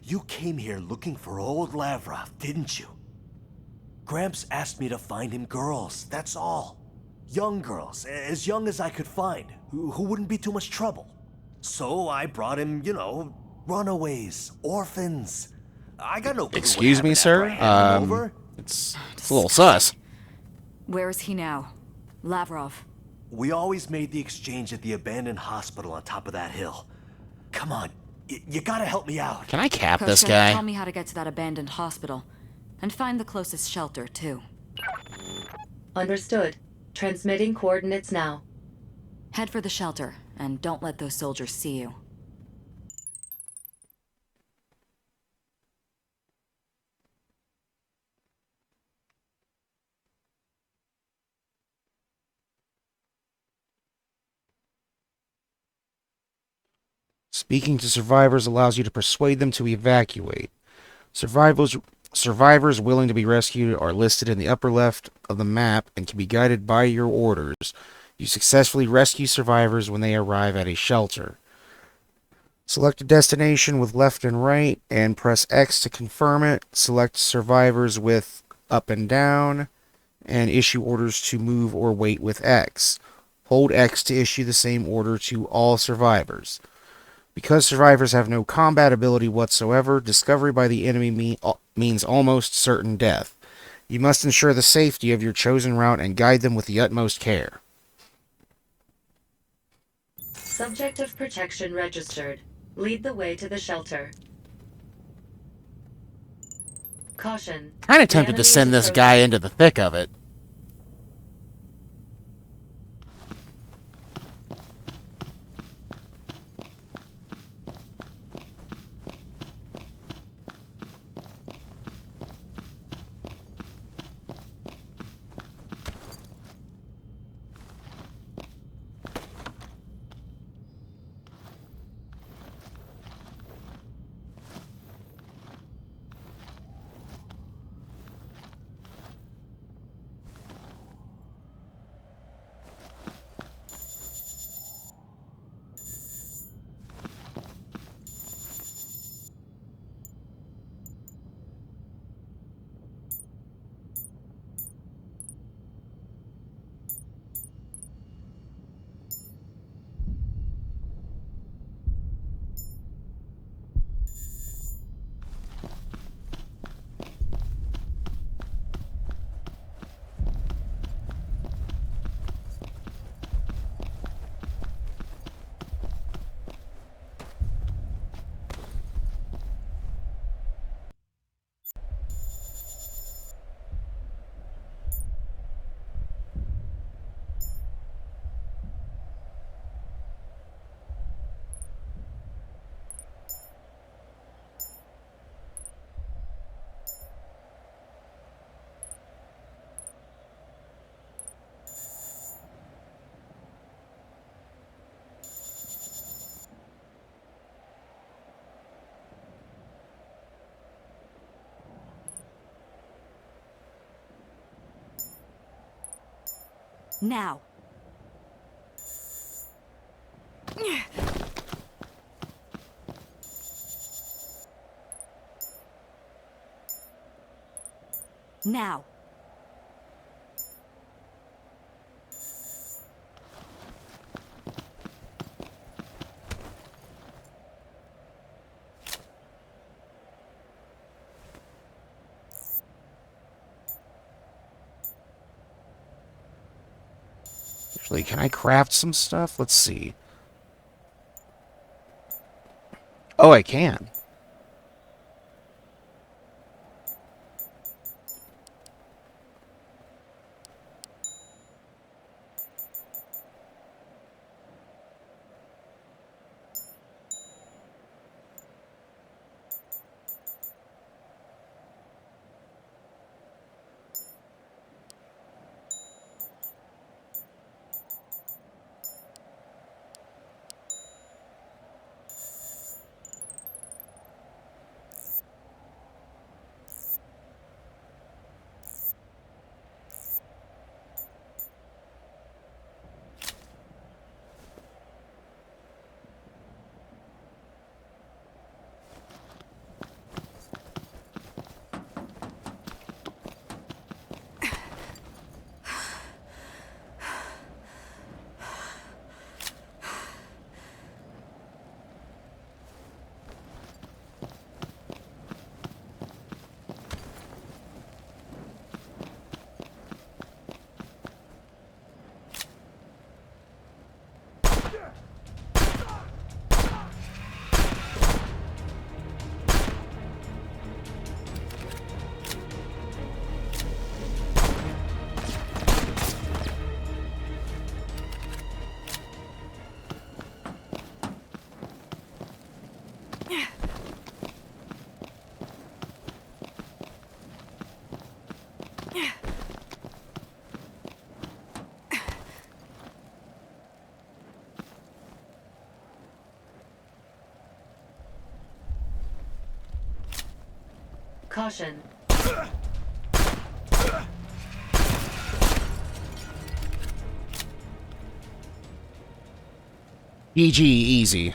You came here looking for old Lavrov, didn't you? Gramps asked me to find him girls, that's all. Young girls, as young as I could find, who wouldn't be too much trouble. So I brought him, you know, runaways, orphans. I got no clue what Excuse me, happened after sir? I handed them over. It's a little sus. Where is he now? Lavrov. We always made the exchange at the abandoned hospital on top of that hill. Come on, you gotta help me out. Can I cap Koshka, this guy? tell me how to get to that abandoned hospital. And find the closest shelter, too. Understood. Transmitting coordinates now. Head for the shelter, and don't let those soldiers see you. Speaking to survivors allows you to persuade them to evacuate. Survivors willing to be rescued are listed in the upper left of the map and can be guided by your orders. You successfully rescue survivors when they arrive at a shelter. Select a destination with left and right and press X to confirm it. Select survivors with up and down and issue orders to move or wait with X. Hold X to issue the same order to all survivors. Because survivors have no combat ability whatsoever, discovery by the enemy means almost certain death. You must ensure the safety of your chosen route and guide them with the utmost care. Subject of protection registered. Lead the way to the shelter. Caution. Kind of The tempted to enemy send is this guy approaching. into the thick of it. Now. Now. Actually, can I craft some stuff? Let's see. Oh, I can. Caution. GG, easy.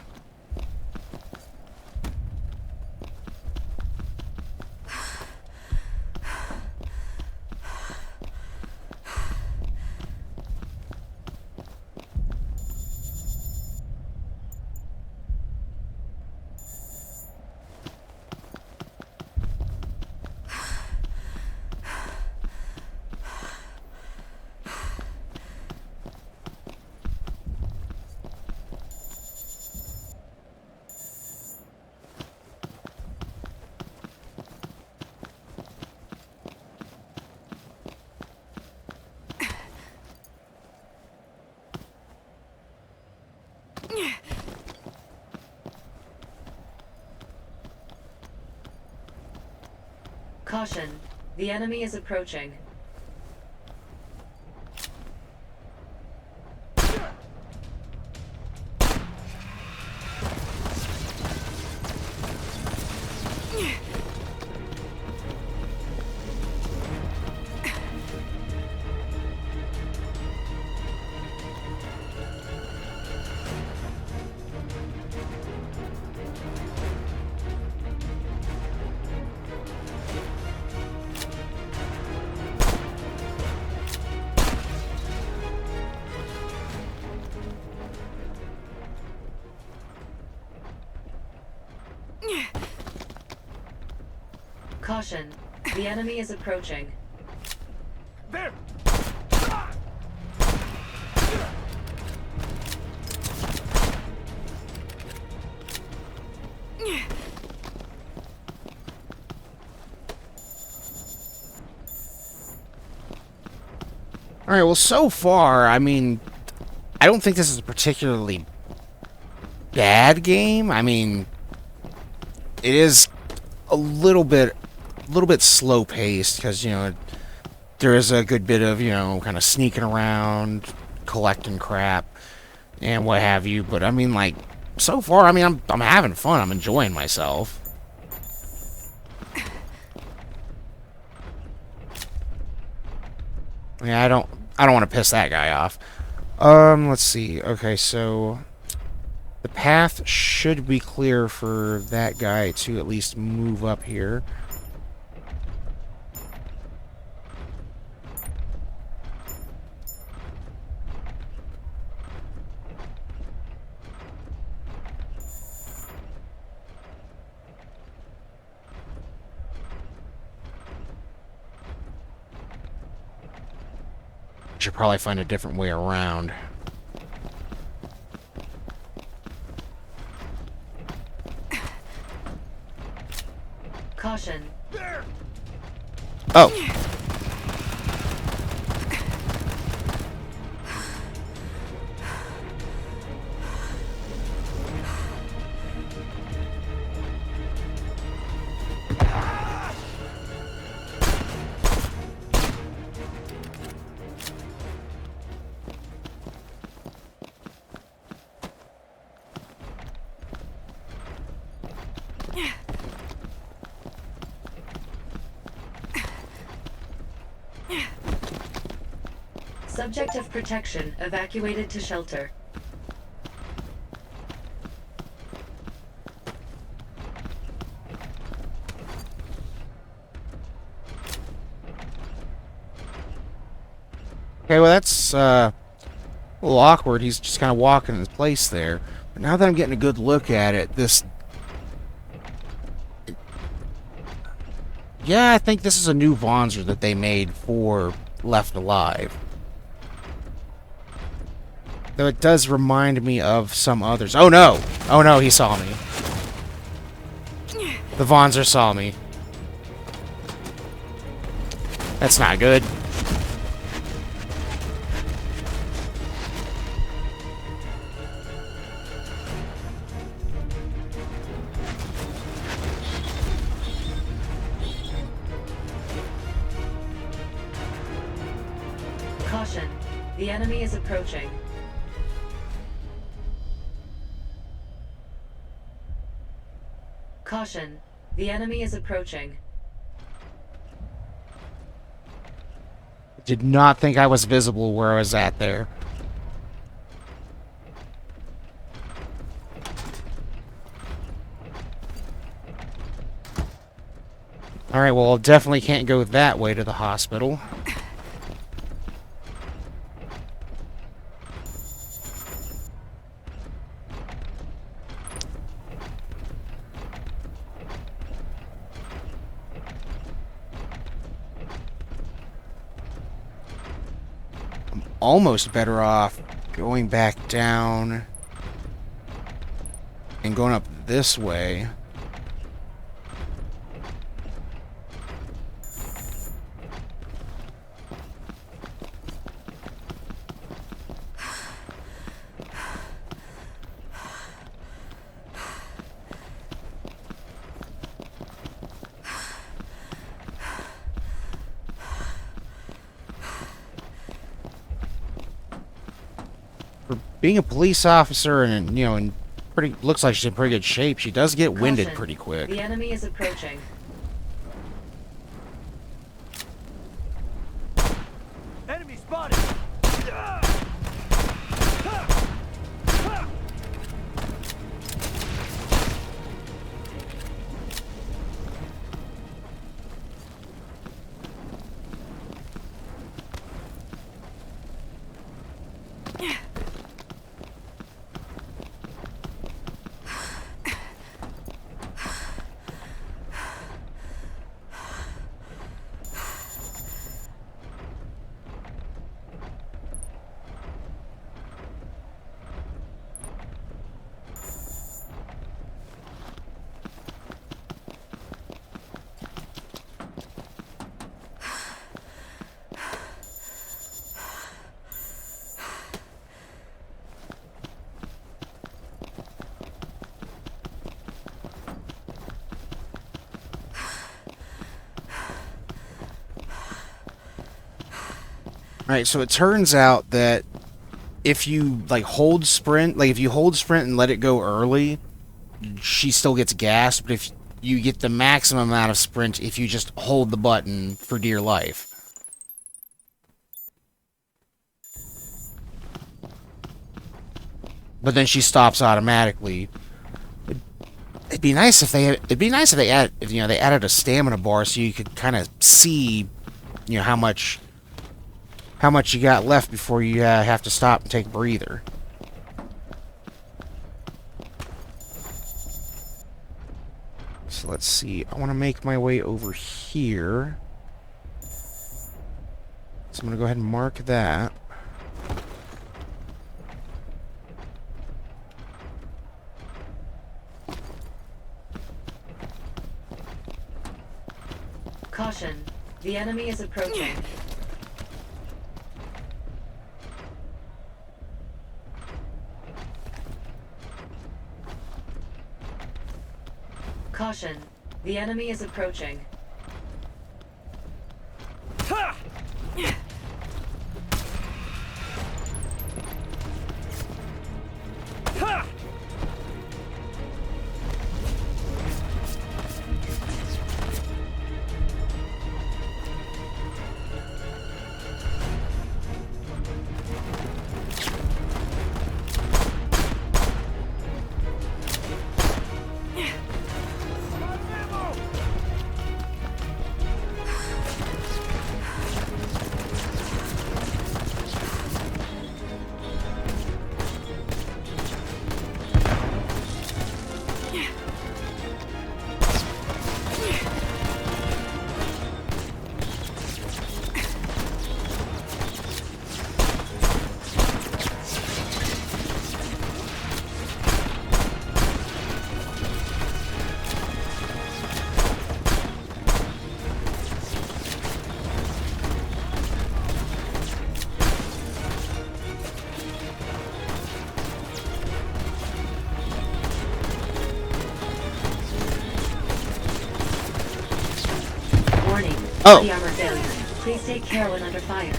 Caution. The enemy is approaching. Caution. The enemy is approaching. There! Alright, well, so far, I mean, I don't think this is a particularly bad game. I mean, it is a little bit slow-paced, because, you know, there is a good bit of, you know, kind of sneaking around, collecting crap, and what have you. But, I mean, like, so far, I mean, I'm having fun. I'm enjoying myself. Yeah, I don't want to piss that guy off. Let's see. Okay, so the path should be clear for that guy to at least move up here. Should probably find a different way around. Caution. Oh. Subject of protection evacuated to shelter. Okay, well, that's a little awkward. He's just kind of walking in his place there. But now that I'm getting a good look at it, this... Yeah, I think this is a new Vonzer that they made for Left Alive. Though it does remind me of some others. Oh no! Oh no, he saw me. The Vonzer saw me. That's not good. Caution. The enemy is approaching. Caution. The enemy is approaching. Did not think I was visible where I was at there. Alright, well, I definitely can't go that way to the hospital. I'm almost better off going back down and going up this way. Being a police officer and, you know, and looks like she's in pretty good shape, she does get winded Caution. pretty quick. The enemy is approaching. Enemy spotted! Alright, so it turns out that if you, like, hold sprint, if you hold sprint and let it go early, she still gets gassed, but if you get the maximum amount of sprint if you just hold the button for dear life. But then she stops automatically. It'd be nice if they added a stamina bar so you could kind of see, you know, how much you got left before you have to stop and take a breather. So let's see. I want to make my way over here. So I'm going to go ahead and mark that. Caution. The enemy is approaching. Caution. The enemy is approaching. Warning. Oh. Body armor failure. Please take care when under fire.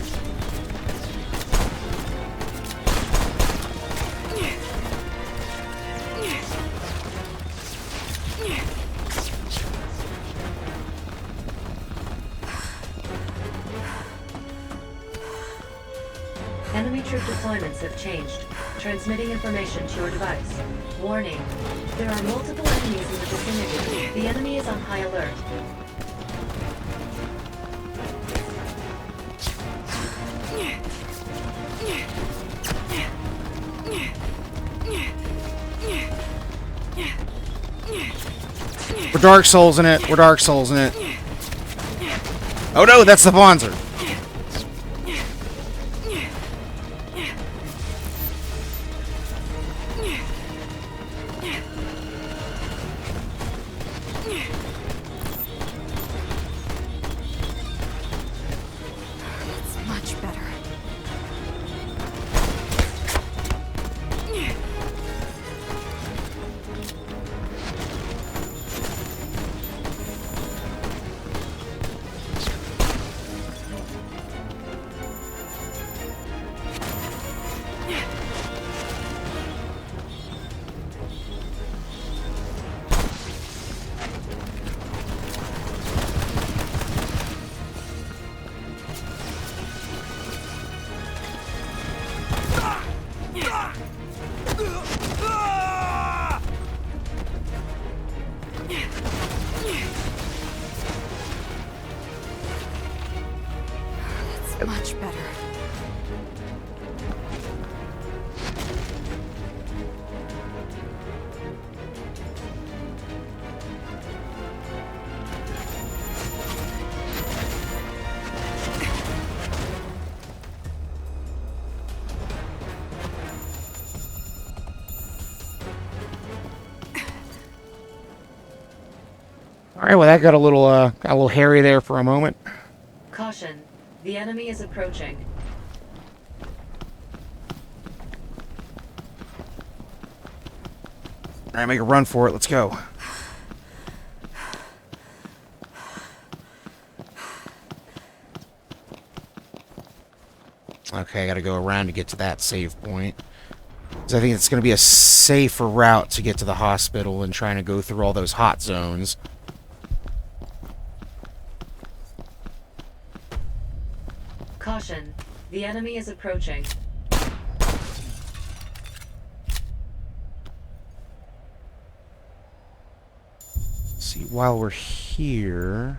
Enemy troop deployments have changed. Transmitting information to your device. Warning. There are multiple enemies in the vicinity. The enemy is on high alert. We're Dark Souls in it. We're Dark Souls in it. Oh no, that's the Bonzer. It's much better. It's much better. All right, well that got a little hairy there for a moment. Caution. The enemy is approaching. All right, make a run for it. Let's go. Okay, I gotta go around to get to that save point. 'Cause I think it's gonna be a safer route to get to the hospital than trying to go through all those hot zones. Caution. The enemy is approaching. See, while we're here...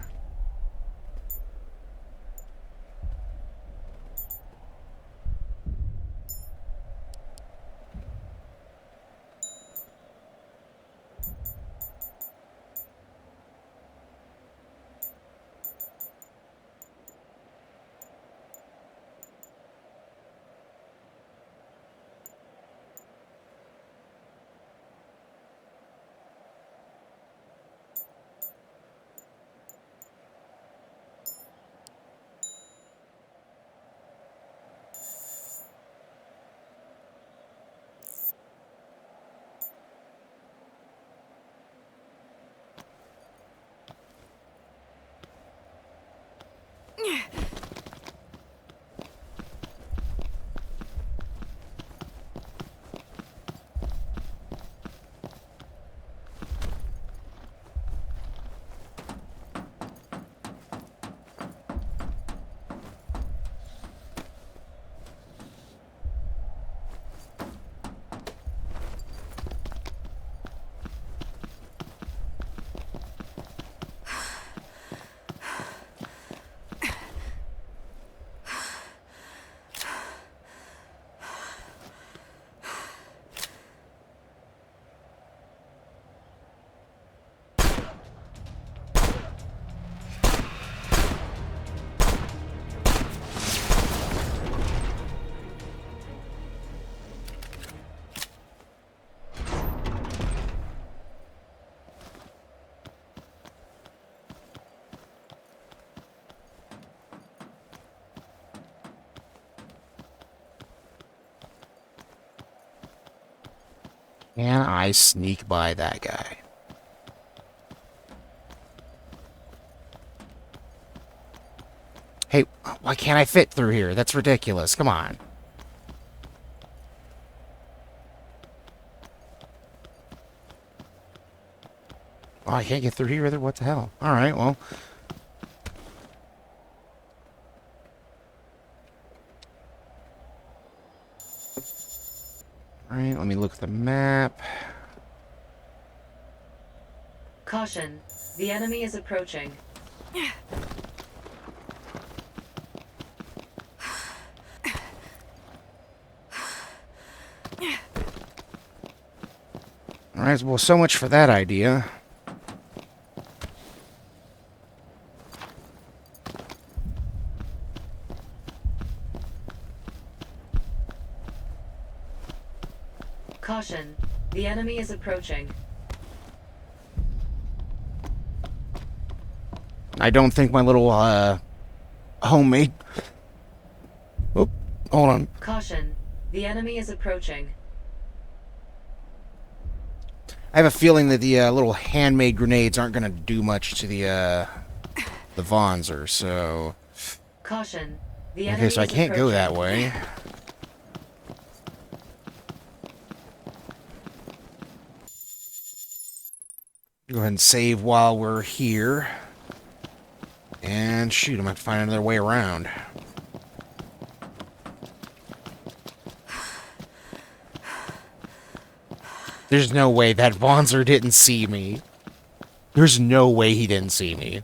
Can I sneak by that guy? Hey, why can't I fit through here? That's ridiculous. Come on. Oh, I can't get through here either? What the hell? Alright, well. Alright, let me look at the map. Caution. The enemy is approaching. Alright, well, so much for that idea. Caution. The enemy is approaching. I don't think my little, homemade... Oh, hold on. Caution. The enemy is approaching. I have a feeling that the little handmade grenades aren't going to do much to the Vonzer, so... Caution. The enemy Okay, so I is can't go approaching. that way. Go ahead and save while we're here. And shoot, I'm going to have to find another way around. There's no way that Vonzer didn't see me. There's no way he didn't see me.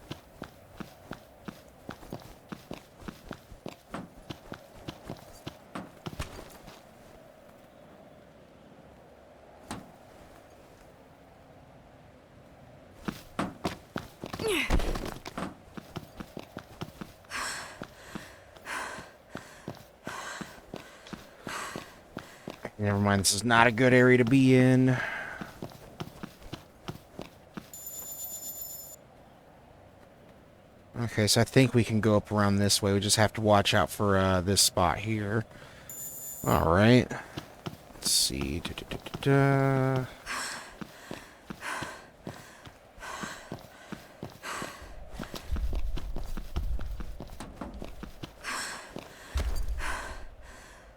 Never mind, this is not a good area to be in. Okay, so I think we can go up around this way. We just have to watch out for this spot here. Alright. Let's see.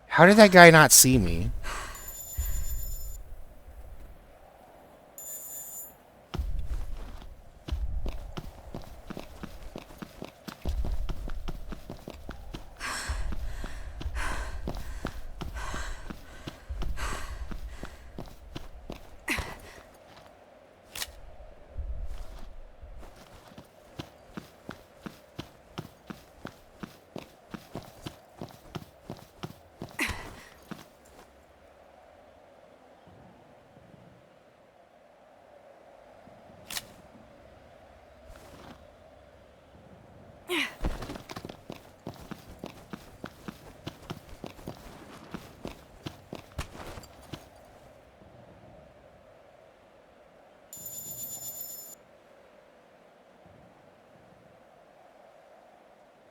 How did that guy not see me?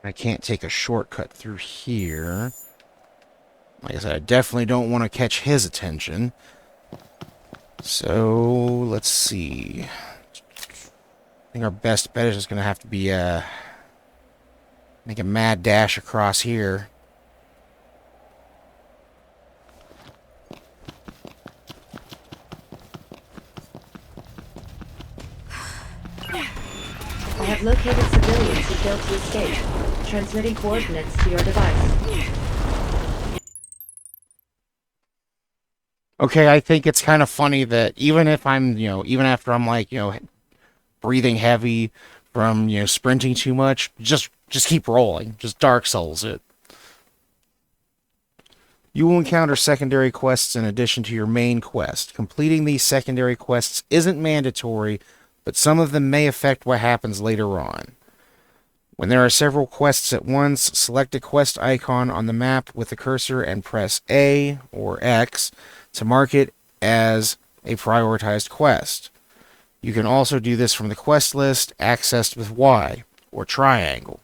I can't take a shortcut through here. Like I said, I definitely don't want to catch his attention. So, let's see. I think our best bet is just going to have to be, make a mad dash across here. I have located civilians who failed to escape. Transmitting coordinates to your device. Okay, I think it's kind of funny that even if I'm, even after I'm like, breathing heavy from, sprinting too much, just keep rolling. Just Dark Souls it. You will encounter secondary quests in addition to your main quest. Completing these secondary quests isn't mandatory, but some of them may affect what happens later on. When there are several quests at once, select a quest icon on the map with the cursor and press A or X to mark it as a prioritized quest. You can also do this from the quest list, accessed with Y or triangle.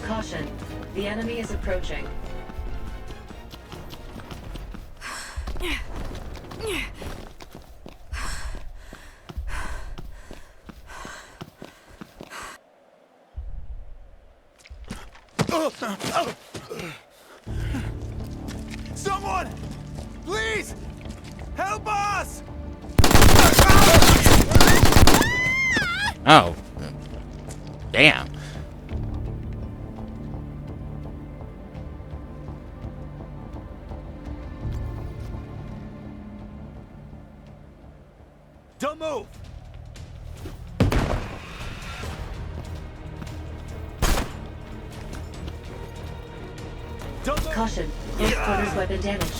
Caution. The enemy is approaching. Someone! Please! Help us! Oh. Damn. Don't move! Don't move! Caution. Close quarters weapon damage.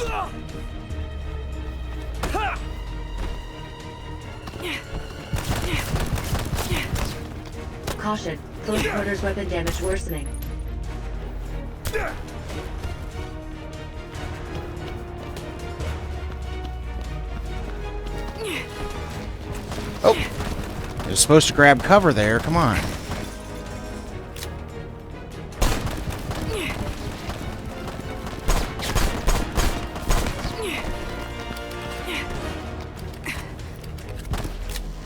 Caution. Close quarters weapon damage worsening. Oh. You're supposed to grab cover there. Come on.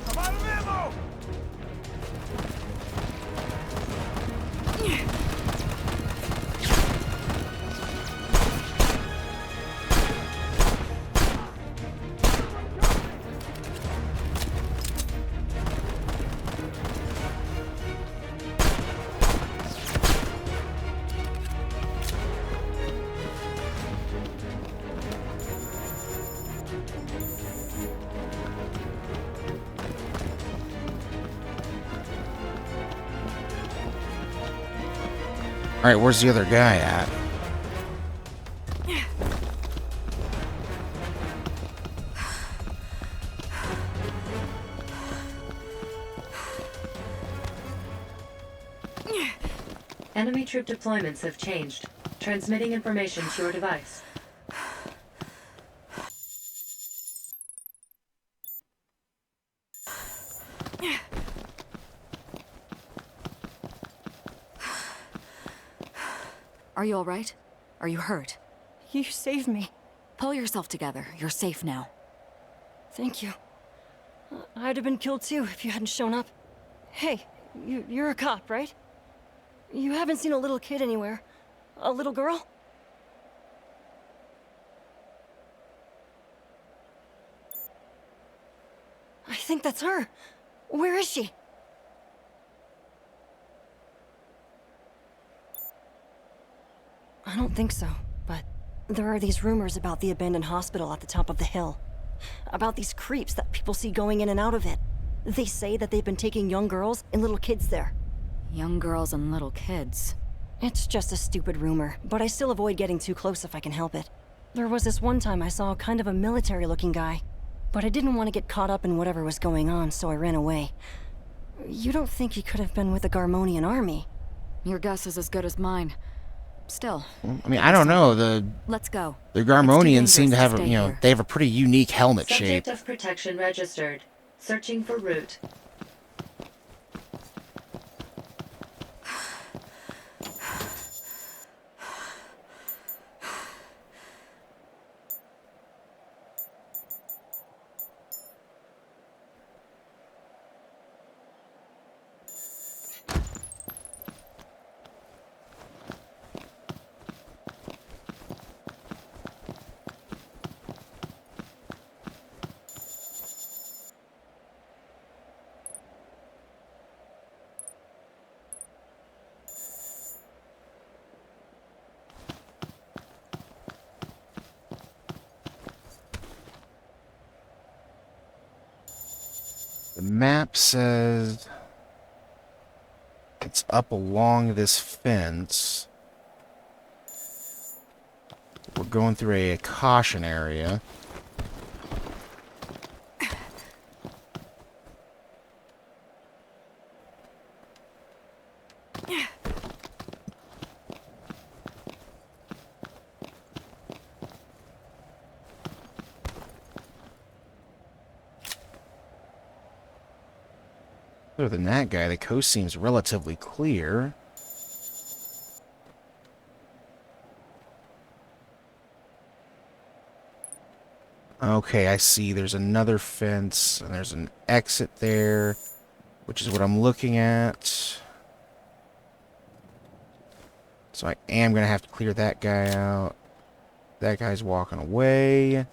I'm out of ammo! Alright, where's the other guy at? Enemy troop deployments have changed. Transmitting information to your device. Are you alright? Are you hurt? You saved me. Pull yourself together. You're safe now. Thank you. I'd have been killed too if you hadn't shown up. Hey, you're a cop, right? You haven't seen a little kid anywhere. A little girl? I think that's her. Where is she? I don't think so, but there are these rumors about the abandoned hospital at the top of the hill. About these creeps that people see going in and out of it. They say that they've been taking young girls and little kids there. Young girls and little kids. It's just a stupid rumor, but I still avoid getting too close if I can help it. There was this one time I saw kind of a military-looking guy, but I didn't want to get caught up in whatever was going on, so I ran away. You don't think he could have been with the Garmonian army? Your guess is as good as mine. Still. I mean, I don't know. Let's go. The Garmonians seem to dangerous have, to stay you know, here. they have a pretty unique helmet shape. Subject of protection registered. Searching for route. The map says it's up along this fence. We're going through a caution area. Other than that guy, the coast seems relatively clear. Okay, I see. There's another fence, and there's an exit there, which is what I'm looking at. So I am going to have to clear that guy out. That guy's walking away.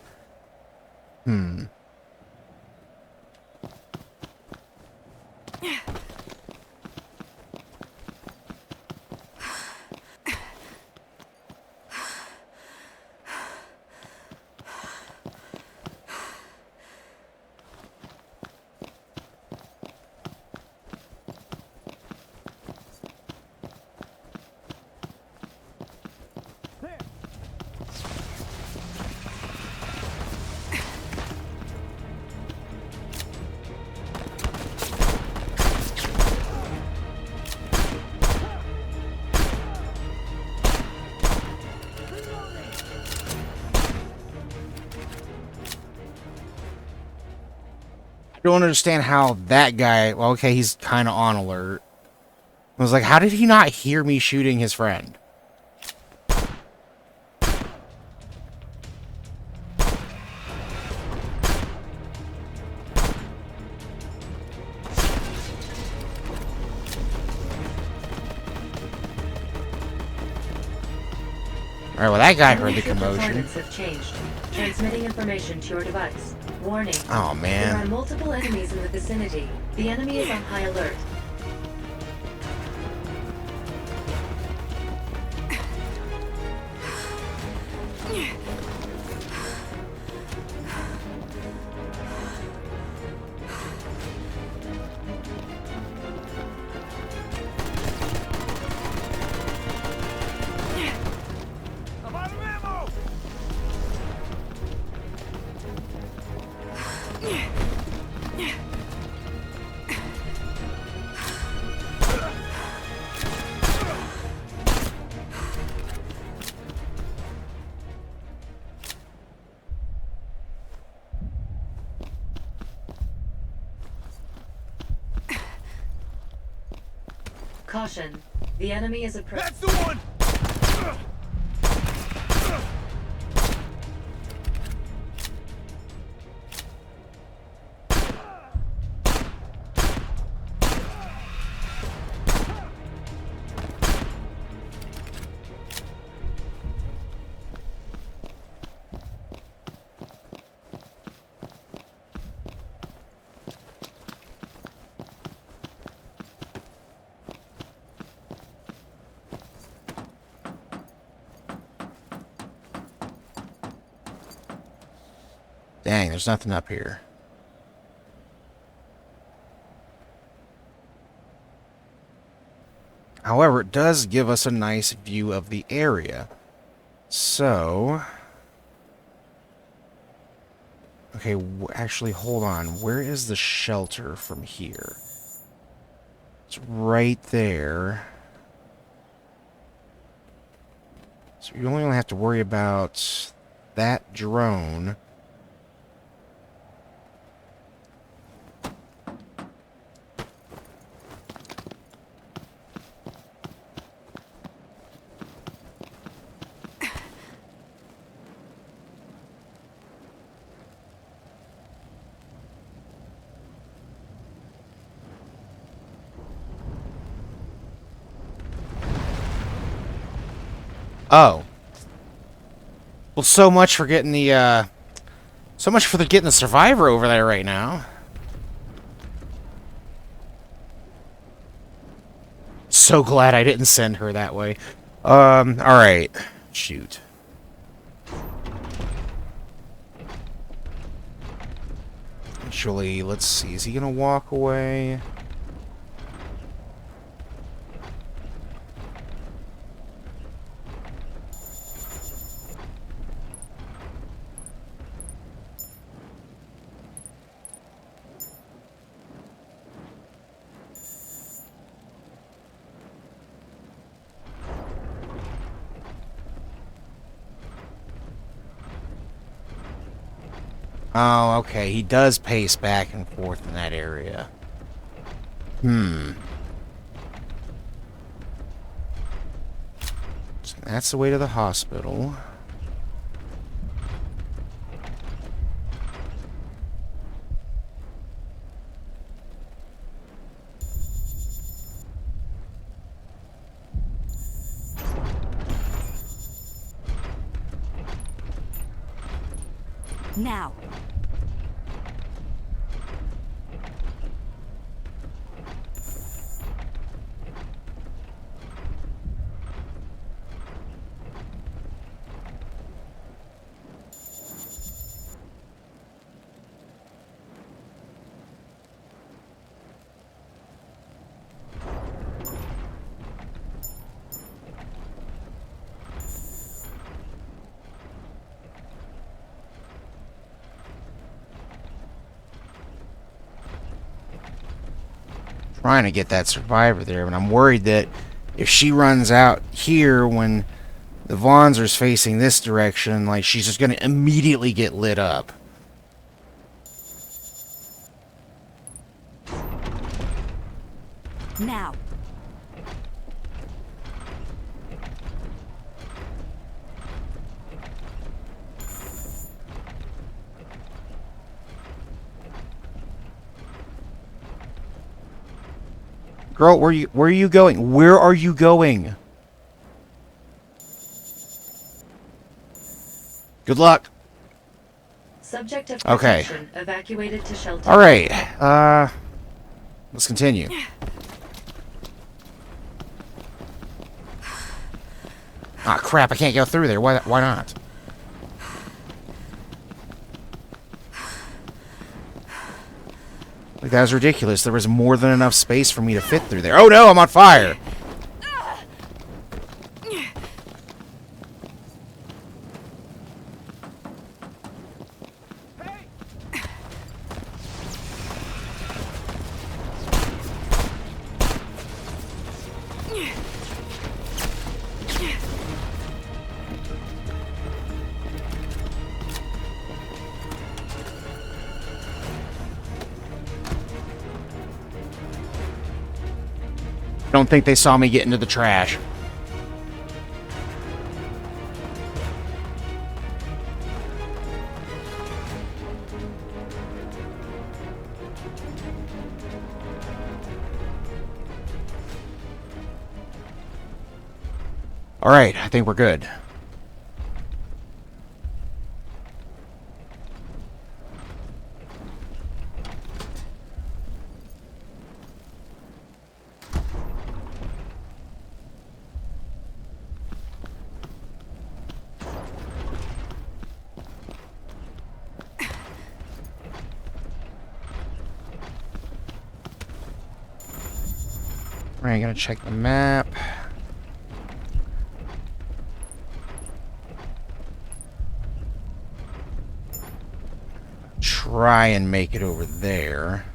I don't understand how that guy... Well, okay, he's kind of on alert. I was like, how did he not hear me shooting his friend? Alright, well, that guy heard the commotion. Coordinates have changed. Transmitting information to your device. Warning. Oh, man. There are multiple enemies in the vicinity. The enemy is on high alert. Caution. The enemy is approaching. That's the one! Dang, there's nothing up here. However, it does give us a nice view of the area. So... Okay, actually, hold on. Where is the shelter from here? It's right there. So you only have to worry about that drone. Oh. Well, so much for getting the, so much for getting the survivor over there right now. So glad I didn't send her that way. Alright. Shoot. Actually, let's see. Is he gonna walk away? Oh, okay. He does pace back and forth in that area. So that's the way to the hospital. Now. Trying to get that survivor there, but I'm worried that if she runs out here when the Vons are facing this direction, like, she's just going to immediately get lit up. Now. Girl, where are you going? Where are you going? Good luck. Subject of Okay. protection evacuated to shelter. All right. Let's continue. Ah, crap! I can't go through there. Why not? Like, that was ridiculous. There was more than enough space for me to fit through there. Oh no, I'm on fire! Don't think they saw me get into the trash. All right, I think we're good. Right, gonna check the map. Try and make it over there.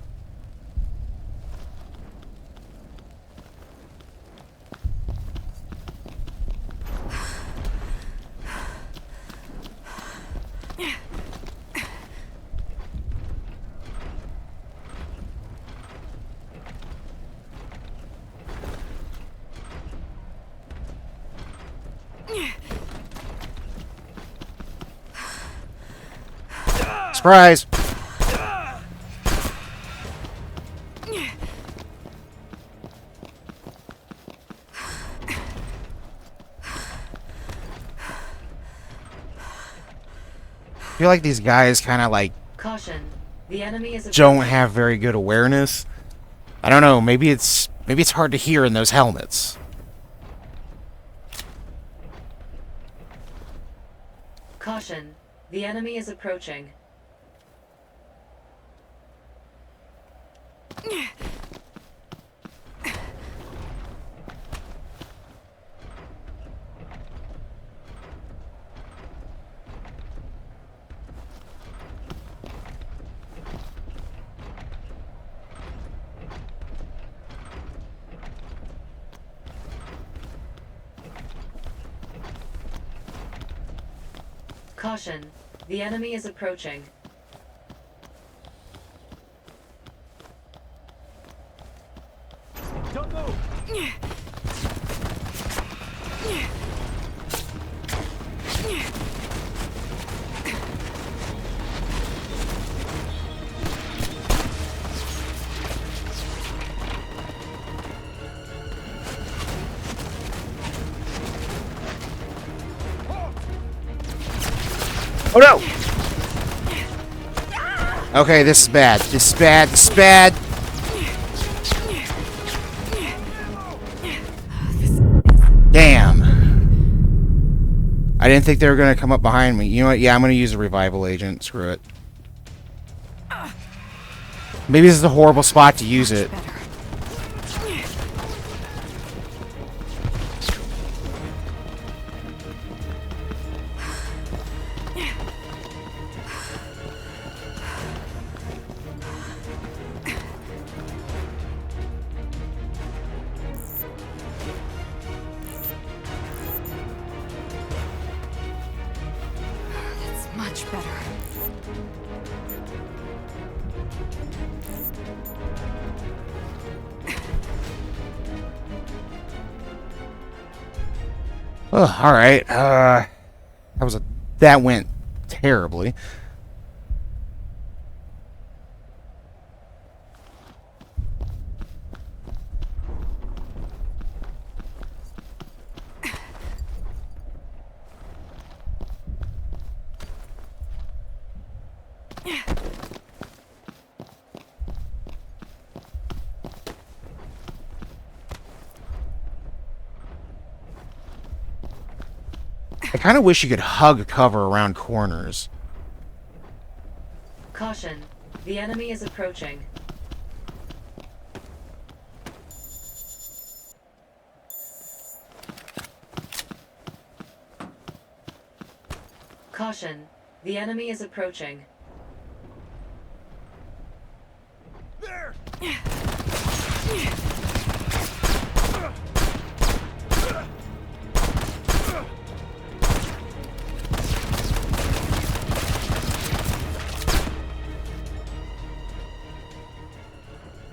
Surprise! I feel like these guys kind of like Caution. The enemy is don't have very good awareness. I don't know, maybe it's hard to hear in those helmets. Caution. The enemy is approaching. Caution. The enemy is approaching. Don't move! Oh no! Okay, this is bad. This is bad. This is bad. Damn. I didn't think they were going to come up behind me. You know what? Yeah, I'm going to use a revival agent. Screw it. Maybe this is a horrible spot to use it. Much better. Oh, all right. That went terribly. I kind of wish you could hug cover around corners. Caution. The enemy is approaching. Caution. The enemy is approaching. There!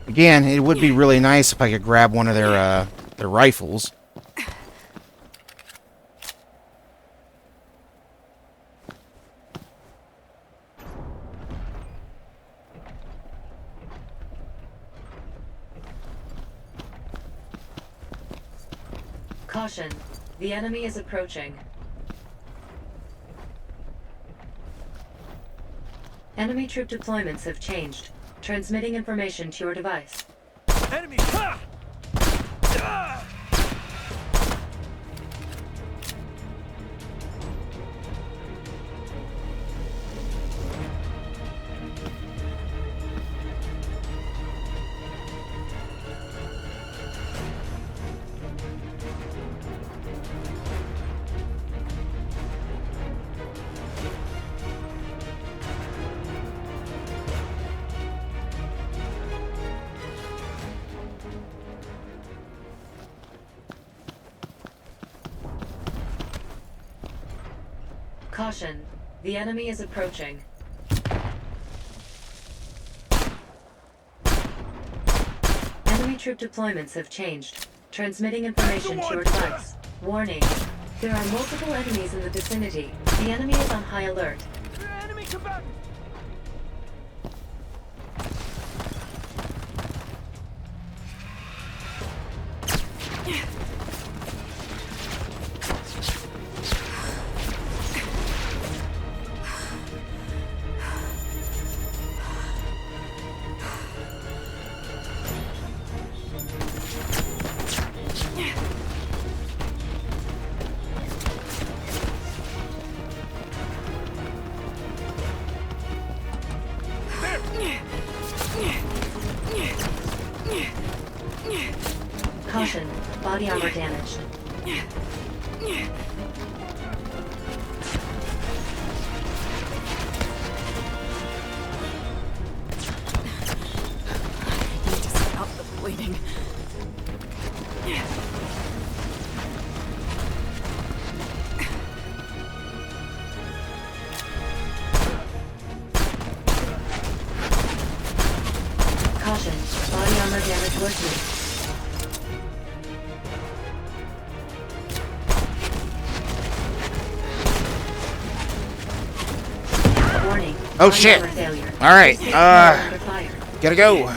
Again, it would be really nice if I could grab one of their rifles. Caution. The enemy is approaching. Enemy troop deployments have changed. Transmitting information to your device. Enemy! Ha! Ah! Caution. The enemy is approaching. Enemy troop deployments have changed. Transmitting information to your device. Warning. There are multiple enemies in the vicinity. The enemy is on high alert. Enemy combatant! Caution. Body armor damaged. I need to stop the bleeding. Caution. Body armor damage worsening. Oh shit! Alright, gotta go.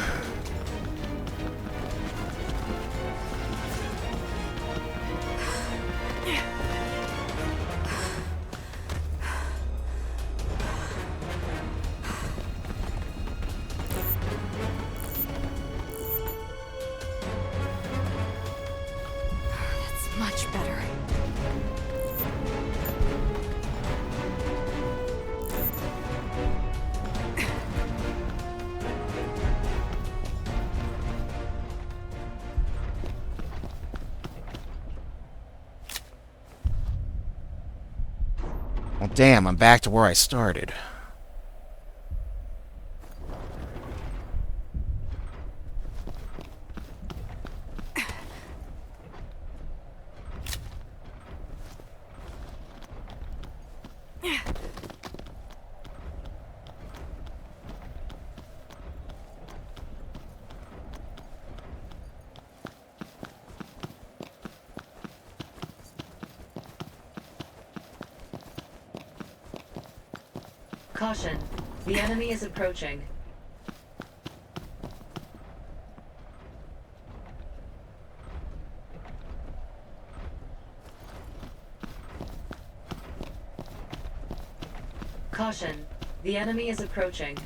That's much better. Well, damn, I'm back to where I started. Caution. The enemy is approaching. Caution. The enemy is approaching.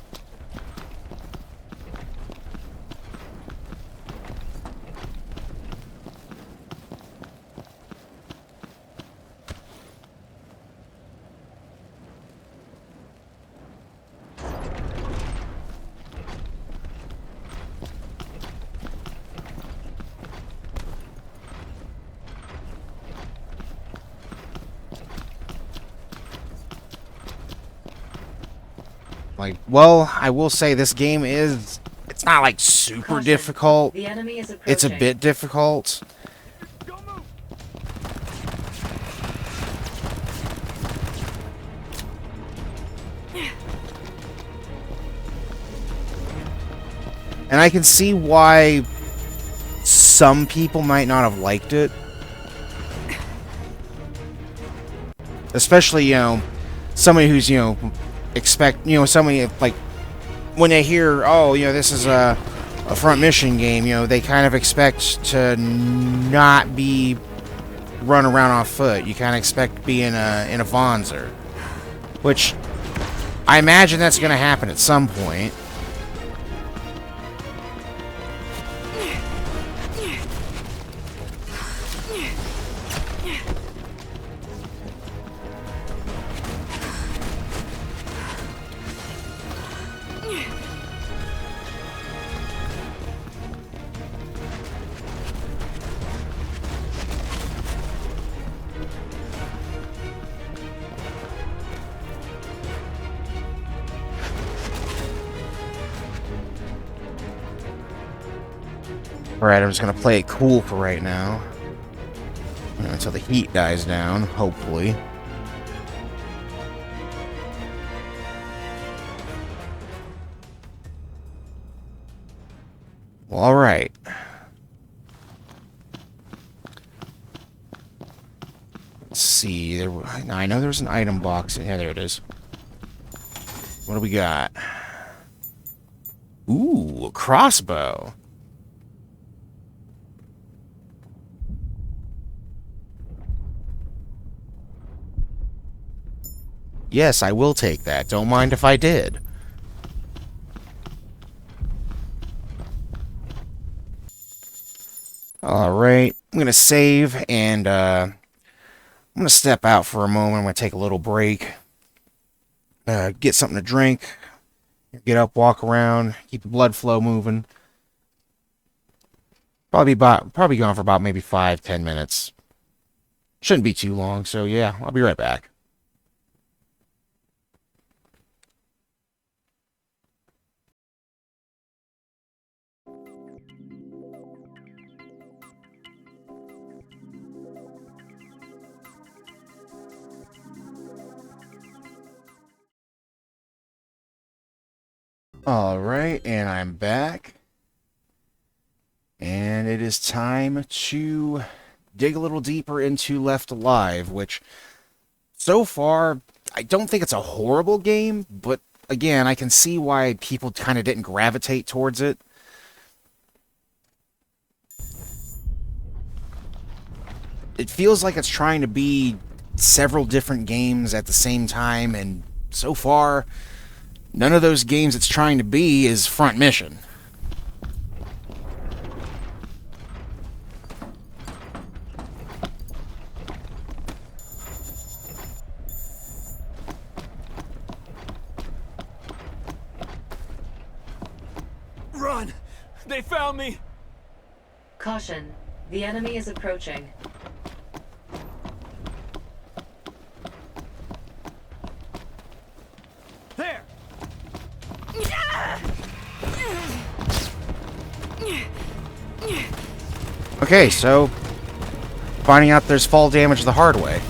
Like, well, I will say this game is... It's not, like, super Caution. difficult. The enemy is approaching. It's a bit difficult. And I can see why some people might not have liked it. Especially, you know, somebody who's, you know, somebody, like, when they hear, oh, you know, this is a front mission game, you know, they kind of expect to not be run around on foot. You kind of expect to be in a Vonzer. Which, I imagine that's going to happen at some point. Alright, I'm just gonna play it cool for right now. You know, until the heat dies down, hopefully. Well, alright. Let's see. I know there's an item box. Yeah, there it is. What do we got? Ooh, a crossbow. Yes, I will take that. Don't mind if I did. Alright, I'm going to save, and I'm going to step out for a moment. I'm going to take a little break. Get something to drink. Get up, walk around, keep the blood flow moving. Probably gone for about maybe 5-10 minutes. Shouldn't be too long, so yeah, I'll be right back. Alright, and I'm back. And it is time to dig a little deeper into Left Alive, which, so far, I don't think it's a horrible game, but again, I can see why people kind of didn't gravitate towards it. It feels like it's trying to be several different games at the same time, and so far, none of those games it's trying to be is Front Mission. Run! They found me! Caution. The enemy is approaching. There! Okay, so finding out there's fall damage the hard way.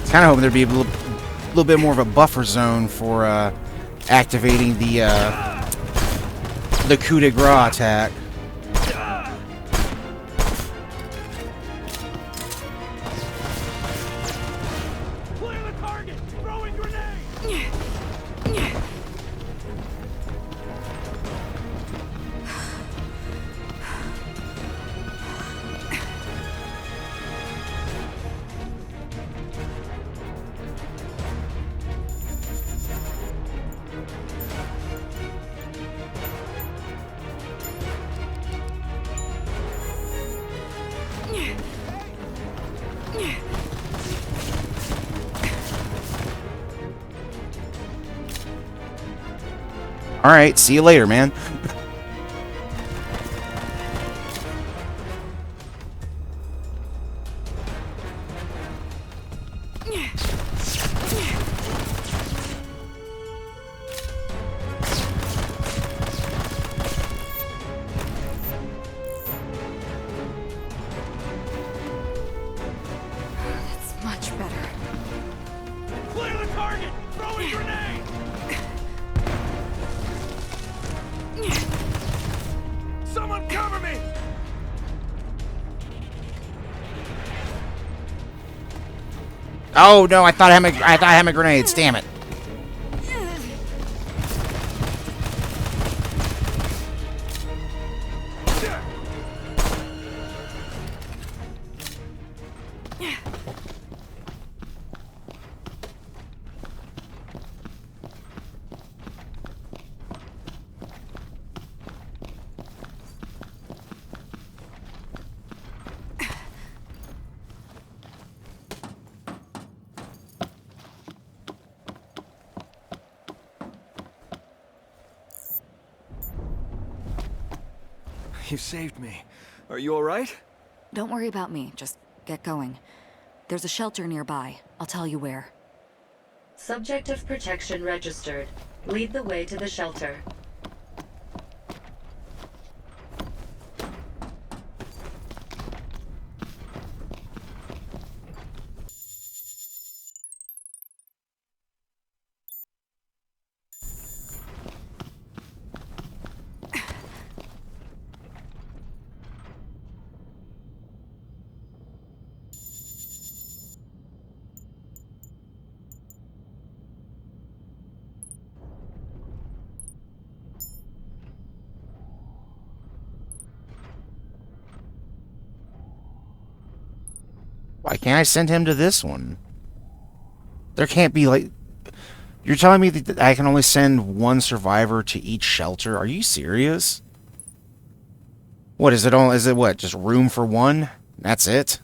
Kind of hoping there'd be a little bit more of a buffer zone for activating the coup de grace attack. Clear the target! Throwing grenade! Alright, see you later, man. That's much better. Clear the target! Throwing grenade! Someone cover me! Oh no, I thought I had my grenades. Damn it. You saved me. Are you alright? Don't worry about me, just get going. There's a shelter nearby. I'll tell you where. Subject of protection registered. Lead the way to the shelter. Why can't I send him to this one? There can't be, like... You're telling me that I can only send one survivor to each shelter? Are you serious? What, is it what, just room for one? That's it?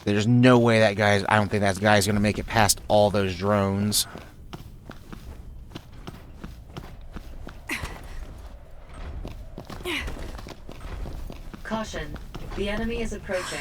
There's no way that guy's... I don't think that guy's going to make it past all those drones. Caution. The enemy is approaching.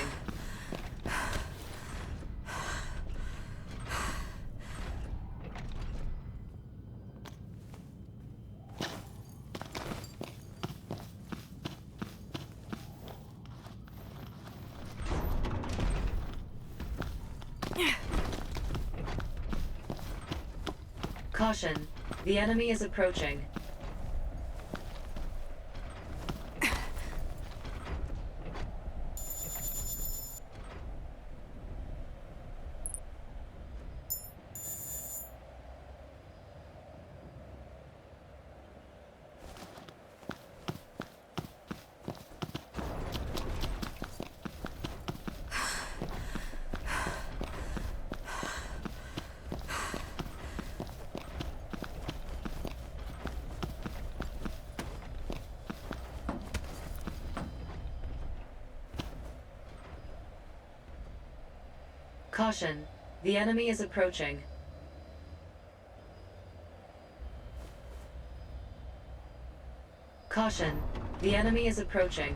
Caution. The enemy is approaching. Caution. The enemy is approaching. Caution. The enemy is approaching.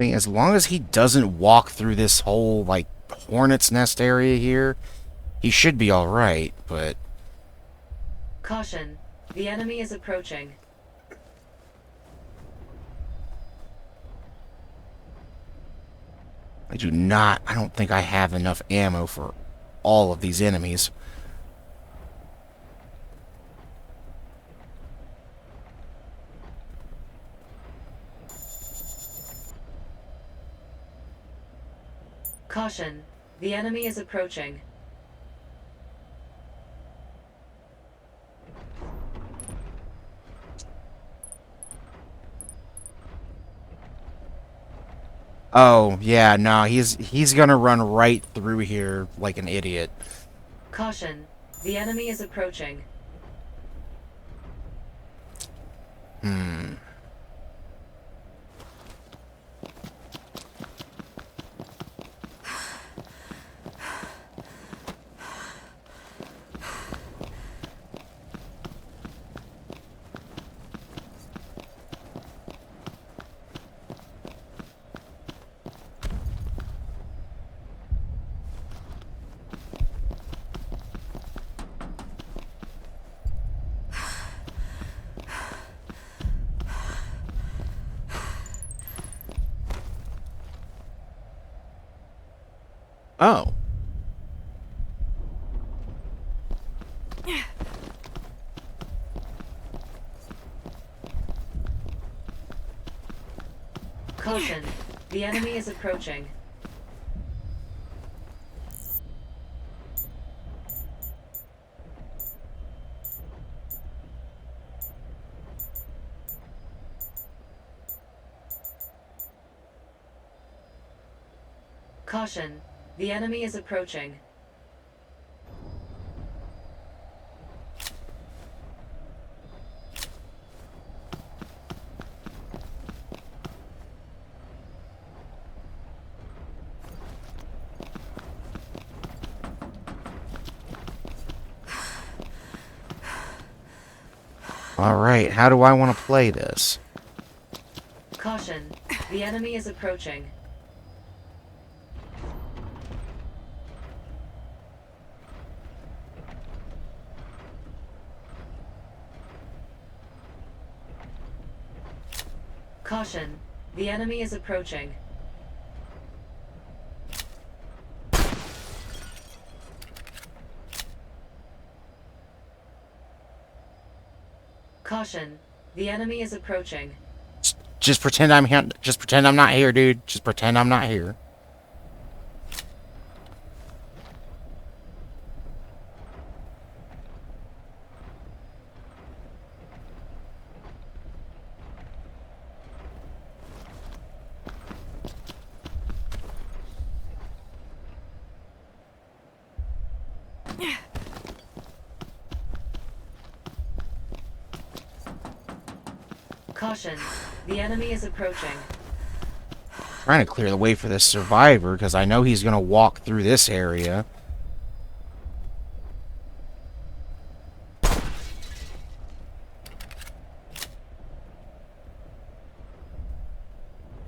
As long as he doesn't walk through this whole, like, hornet's nest area here, he should be alright, but... Caution. The enemy is approaching. I don't think I have enough ammo for all of these enemies. Caution. The enemy is approaching. Oh, yeah, no, he's gonna run right through here like an idiot. Caution. The enemy is approaching. Oh. Caution. The enemy is approaching. Caution. The enemy is approaching. Alright, how do I want to play this? Caution. The enemy is approaching. Caution. The enemy is approaching. Caution. The enemy is approaching. Just pretend I'm here. Just pretend I'm not here, dude. Just pretend I'm not here. Caution. The enemy is approaching. Trying to clear the way for this survivor, because I know he's going to walk through this area.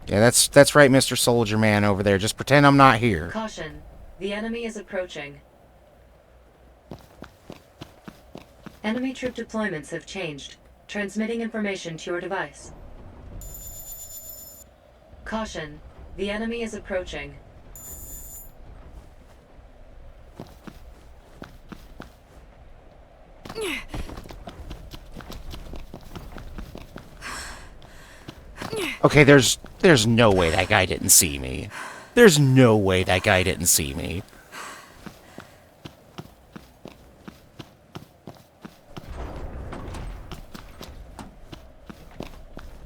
Yeah, that's right, Mr. Soldier Man over there. Just pretend I'm not here. Caution. The enemy is approaching. Enemy troop deployments have changed. Transmitting information to your device. Caution. The enemy is approaching. Okay, there's no way that guy didn't see me. There's no way that guy didn't see me.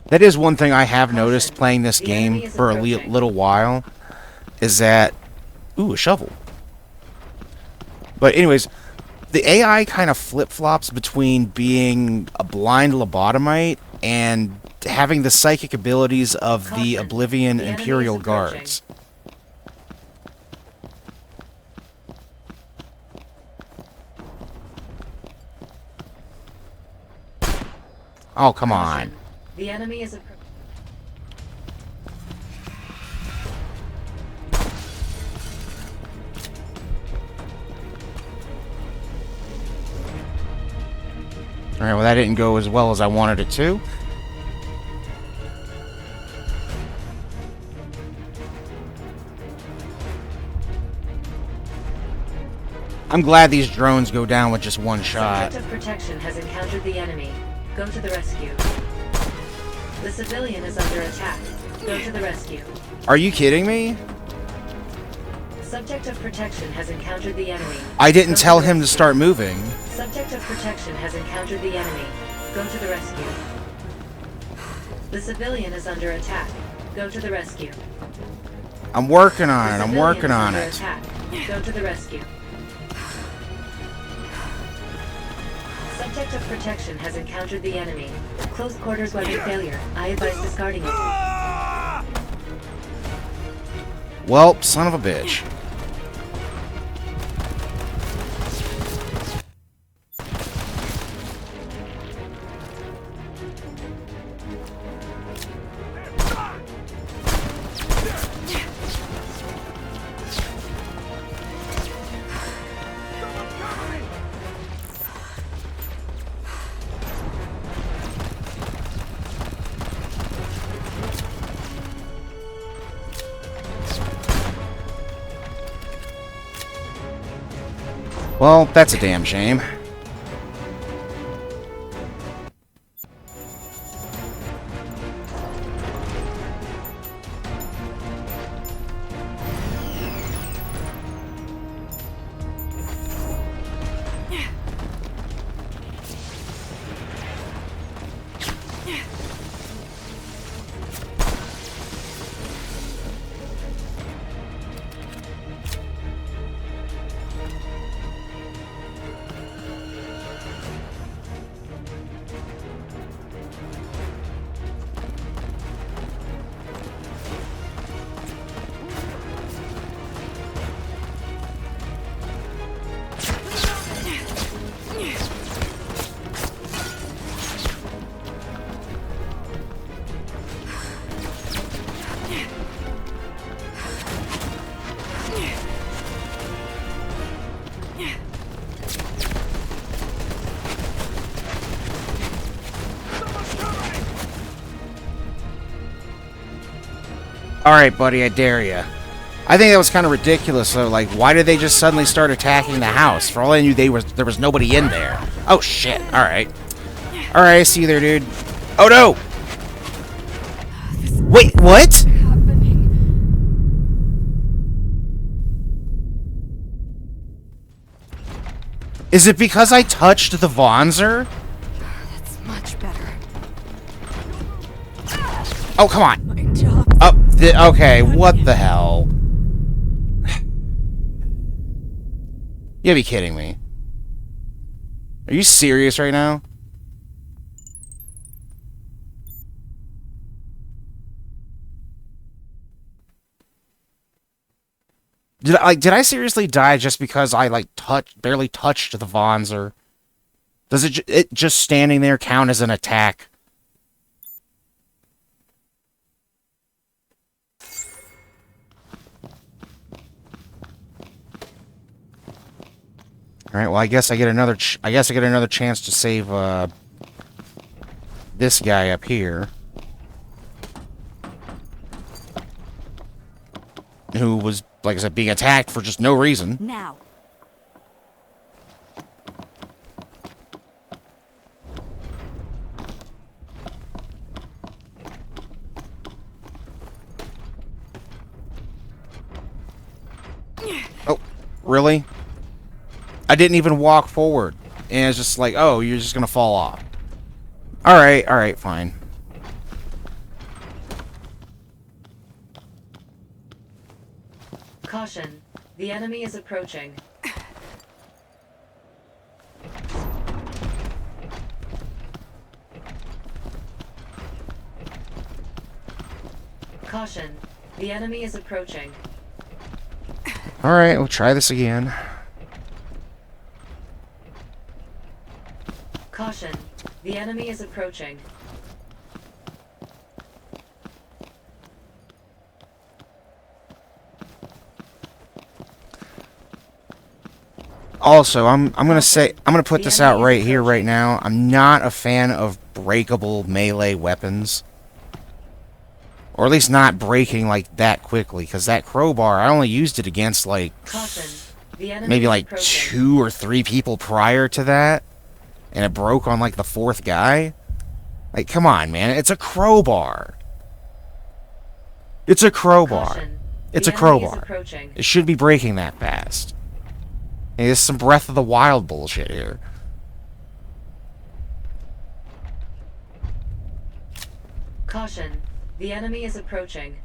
That is one thing I have noticed playing this game for a little while, is that... Ooh, a shovel. But anyways, the AI kind of flip-flops between being a blind lobotomite and having the psychic abilities of the Oblivion Imperial Guards. Oh, come on. The enemy is approaching. Alright, well that didn't go as well as I wanted it to. I'm glad these drones go down with just one shot. Subject of protection has encountered the enemy. Go to the rescue. The civilian is under attack. Go to the rescue. Are you kidding me? Subject of protection has encountered the enemy. I didn't tell him to start moving. Subject of protection has encountered the enemy. Go to the rescue. The civilian is under attack. Go to the rescue. I'm working on it. I'm working on it. Attack. Go to the rescue. Subject of protection has encountered the enemy. Close quarters weapon failure. I advise discarding it. Well, son of a bitch. Well, that's a damn shame. Alright, buddy, I dare ya. I think that was kind of ridiculous, though. Like, why did they just suddenly start attacking the house? For all I knew, there was nobody in there. Oh, shit. Alright. Alright, I see you there, dude. Oh, no! Wait, what? Is it because I touched the Vonzer? That's much better. Oh, come on. My job. Oh, okay, what the hell? You gotta be kidding me. Are you serious right now? Did I seriously die just because I like barely touched the Vons, or does it just standing there count as an attack? All right. Well, I guess I get another. I guess I get another chance to save this guy up here, who was, like I said, being attacked for just no reason. Now. Oh, really? I didn't even walk forward. And it's just like, oh, you're just gonna fall off. Alright, fine. Caution. The enemy is approaching. Caution. The enemy is approaching. Alright, we'll try this again. Caution. The enemy is approaching. Also, I'm gonna put this out right here, right now. I'm not a fan of breakable melee weapons. Or at least not breaking like that quickly, because that crowbar, I only used it against like maybe like 2 or 3 people prior to that, and it broke on like the 4th guy. Like, come on, man, it's a crowbar. It's a crowbar. It's a crowbar. It should be breaking that fast. Hey, this is some Breath of the Wild bullshit here. Caution. The enemy is approaching.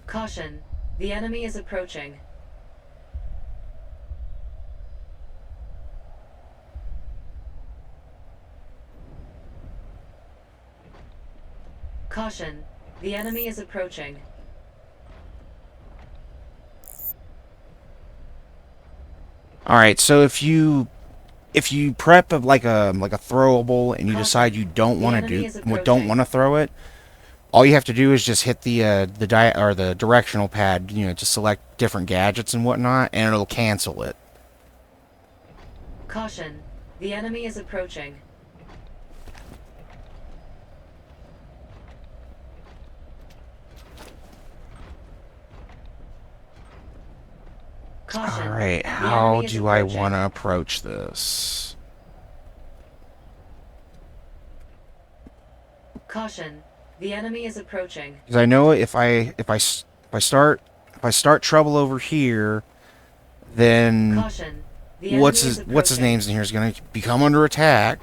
Caution. The enemy is approaching. Caution. The enemy is approaching. Alright, so if you prep like a throwable and you decide you don't want to throw it, all you have to do is just hit the directional pad, you know, to select different gadgets and whatnot, and it'll cancel it. Caution. The enemy is approaching. Caution. Alright, how do I want to approach this? Caution. The enemy is approaching. Because I know if I start trouble over here, then Caution. what's his name's in here is going to become under attack.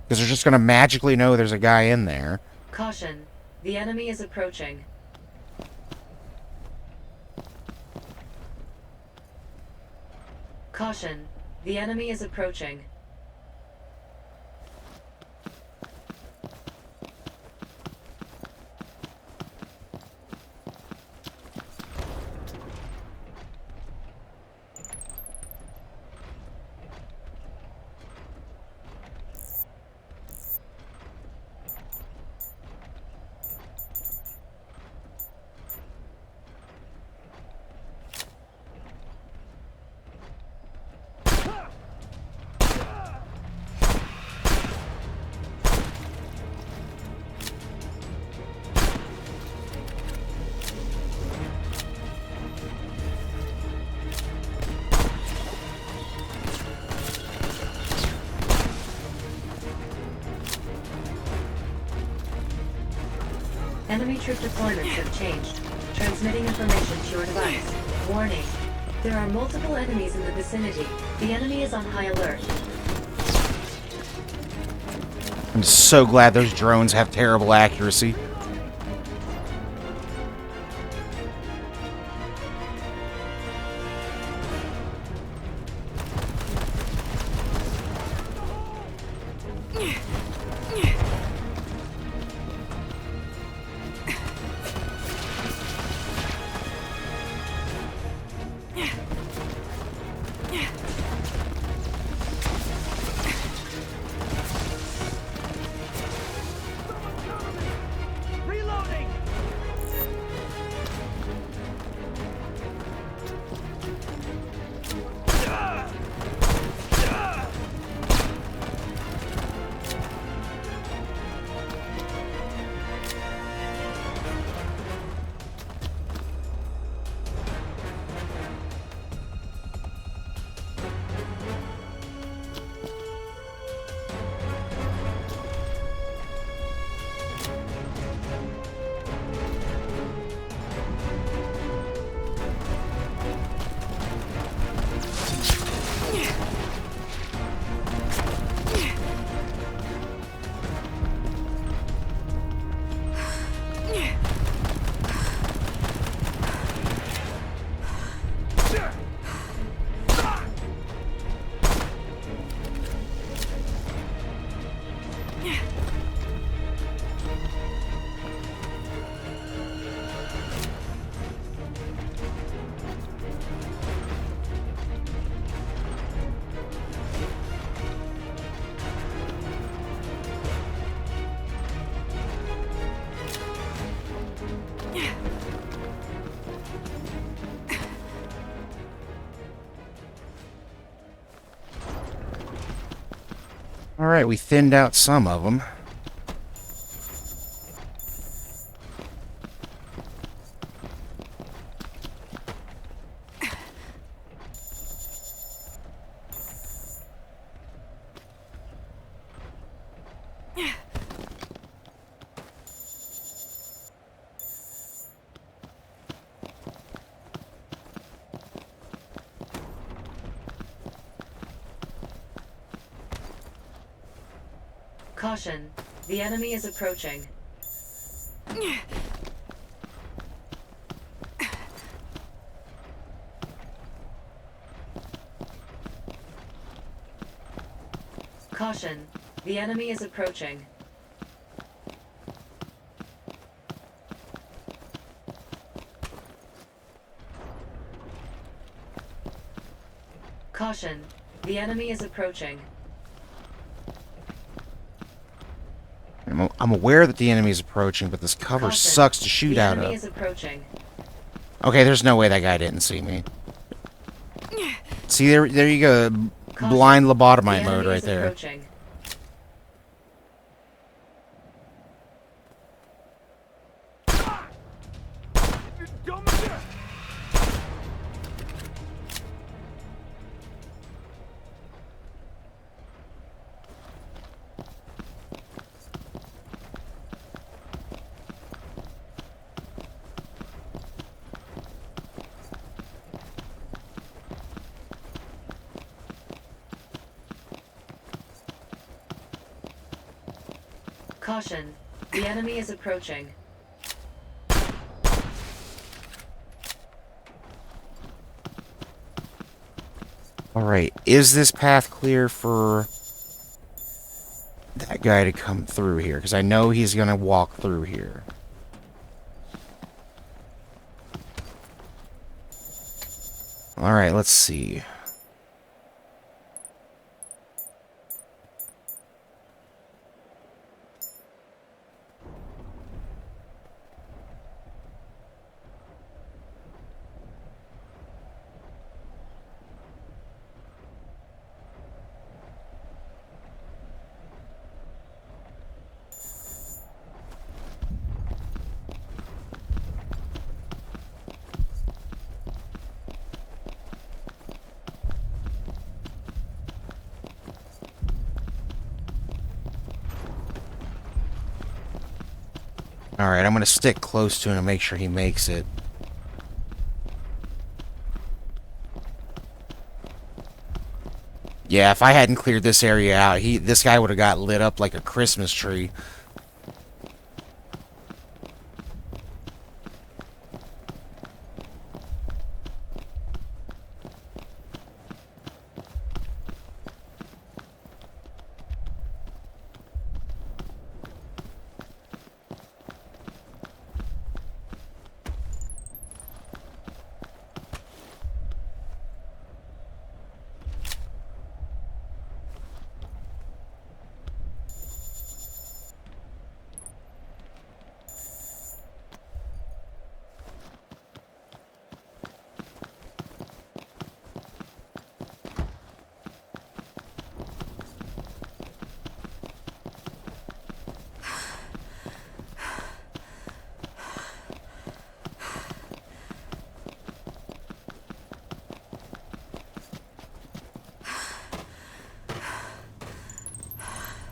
Because they're just going to magically know there's a guy in there. Caution. The enemy is approaching. Caution. The enemy is approaching. Enemy troop deployments have changed. Transmitting information to your device. Warning. There are multiple enemies in the vicinity. The enemy is on high alert. I'm so glad those drones have terrible accuracy. Alright, we thinned out some of them. Caution. The enemy is approaching. Caution. The enemy is approaching. Caution. The enemy is approaching. I'm aware that the enemy is approaching, but this cover Caution. sucks to shoot The out enemy of. is approaching. Okay, there's no way that guy didn't see me. See, there you go. Caution. Blind The lobotomite enemy mode right is there. approaching. Caution. The enemy is approaching. Alright, is this path clear for that guy to come through here? Because I know he's going to walk through here. Alright, let's see. Alright, I'm going to stick close to him and make sure he makes it. Yeah, if I hadn't cleared this area out, this guy would have got lit up like a Christmas tree.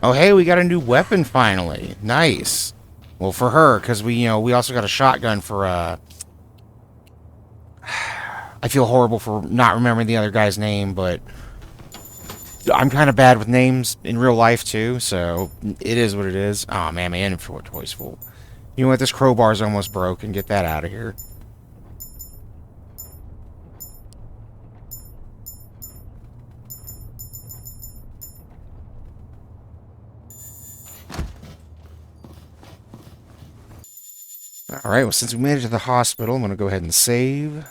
Oh, hey, we got a new weapon finally. Nice. Well, for her, because we also got a shotgun for, I feel horrible for not remembering the other guy's name, but I'm kind of bad with names in real life, too, so it is what it is. Oh, man, my inventory's full. You know what? This crowbar's almost broken. Get that out of here. Alright, well, since we made it to the hospital, I'm going to go ahead and save.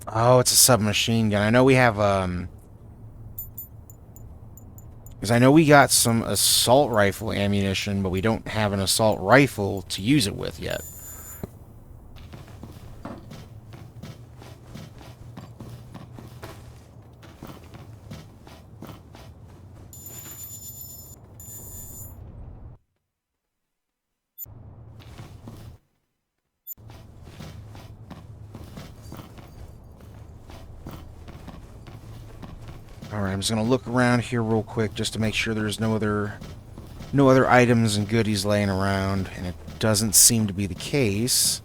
Oh, it's a submachine gun. I know we have, because I know we got some assault rifle ammunition, but we don't have an assault rifle to use it with yet. Alright, I'm just going to look around here real quick just to make sure there's no other items and goodies laying around, and it doesn't seem to be the case.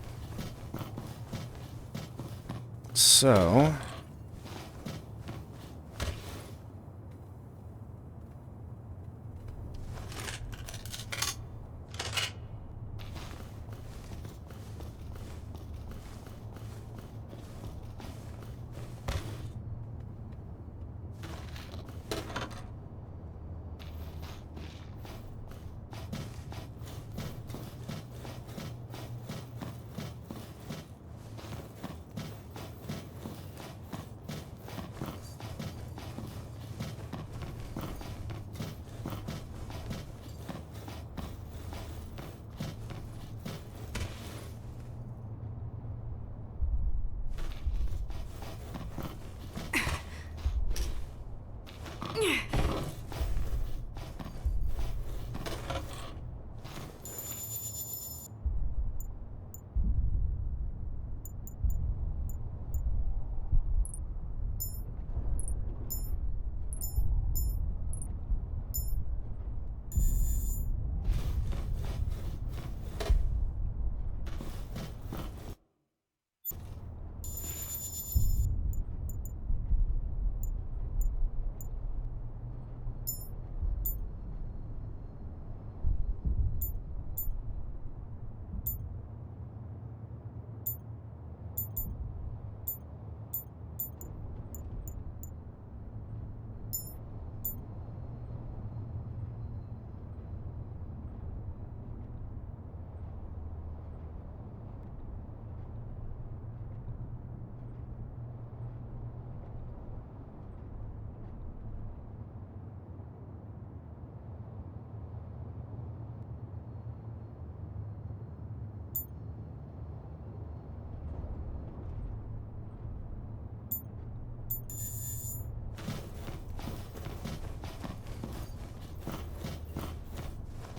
So...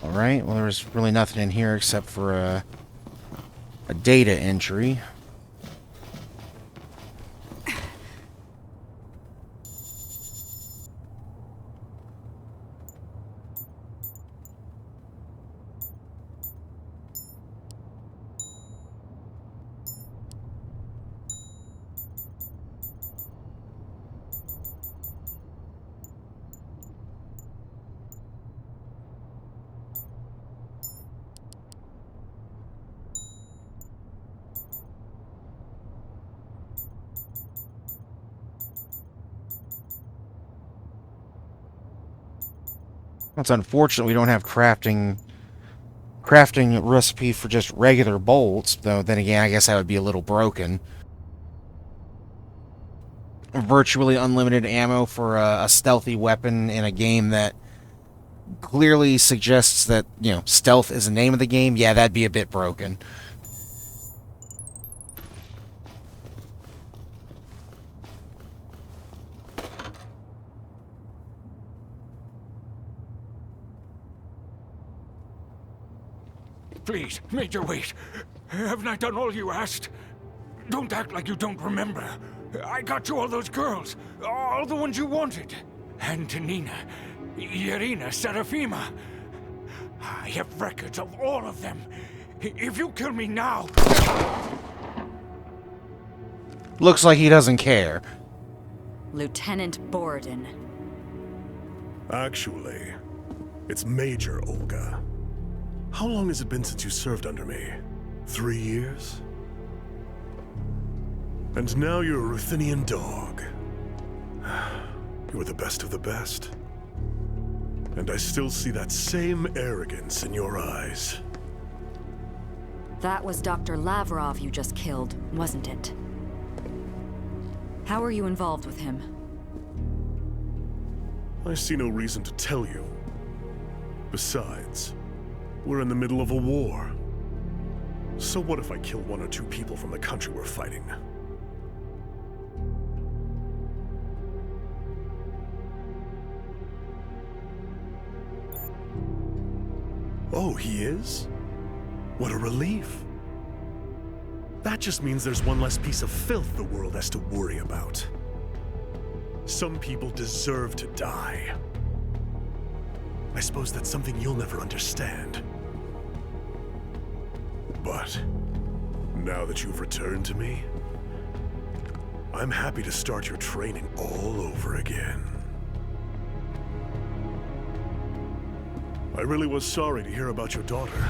Alright, well there's really nothing in here except for a data entry. It's unfortunate we don't have crafting recipe for just regular bolts, though then again, I guess that would be a little broken. Virtually unlimited ammo for a stealthy weapon in a game that clearly suggests that, you know, stealth is the name of the game. Yeah, that'd be a bit broken. Please, Major, wait. Haven't I done all you asked? Don't act like you don't remember. I got you all those girls. All the ones you wanted. Antonina, Irina, Serafima. I have records of all of them. If you kill me now... Looks like he doesn't care. Lieutenant Borden. Actually, it's Major Olga. How long has it been since you served under me? 3 years? And now you're a Ruthenian dog. You were the best of the best. And I still see that same arrogance in your eyes. That was Dr. Lavrov you just killed, wasn't it? How are you involved with him? I see no reason to tell you. Besides, we're in the middle of a war. So what if I kill 1 or 2 people from the country we're fighting? Oh, he is? What a relief. That just means there's one less piece of filth the world has to worry about. Some people deserve to die. I suppose that's something you'll never understand. But now that you've returned to me, I'm happy to start your training all over again. I really was sorry to hear about your daughter.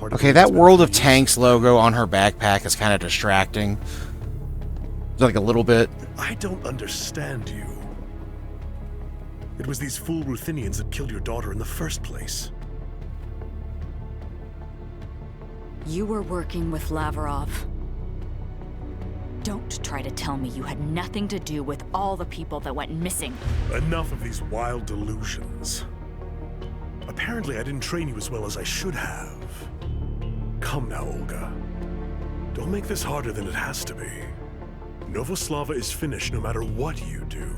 Okay, that World of Tanks logo on her backpack is kind of distracting. Like a little bit. I don't understand you. It was these fool Ruthenians that killed your daughter in the first place. You were working with Lavrov. Don't try to tell me you had nothing to do with all the people that went missing. Enough of these wild delusions. Apparently I didn't train you as well as I should have. Come now, Olga. Don't make this harder than it has to be. Novoslava is finished no matter what you do.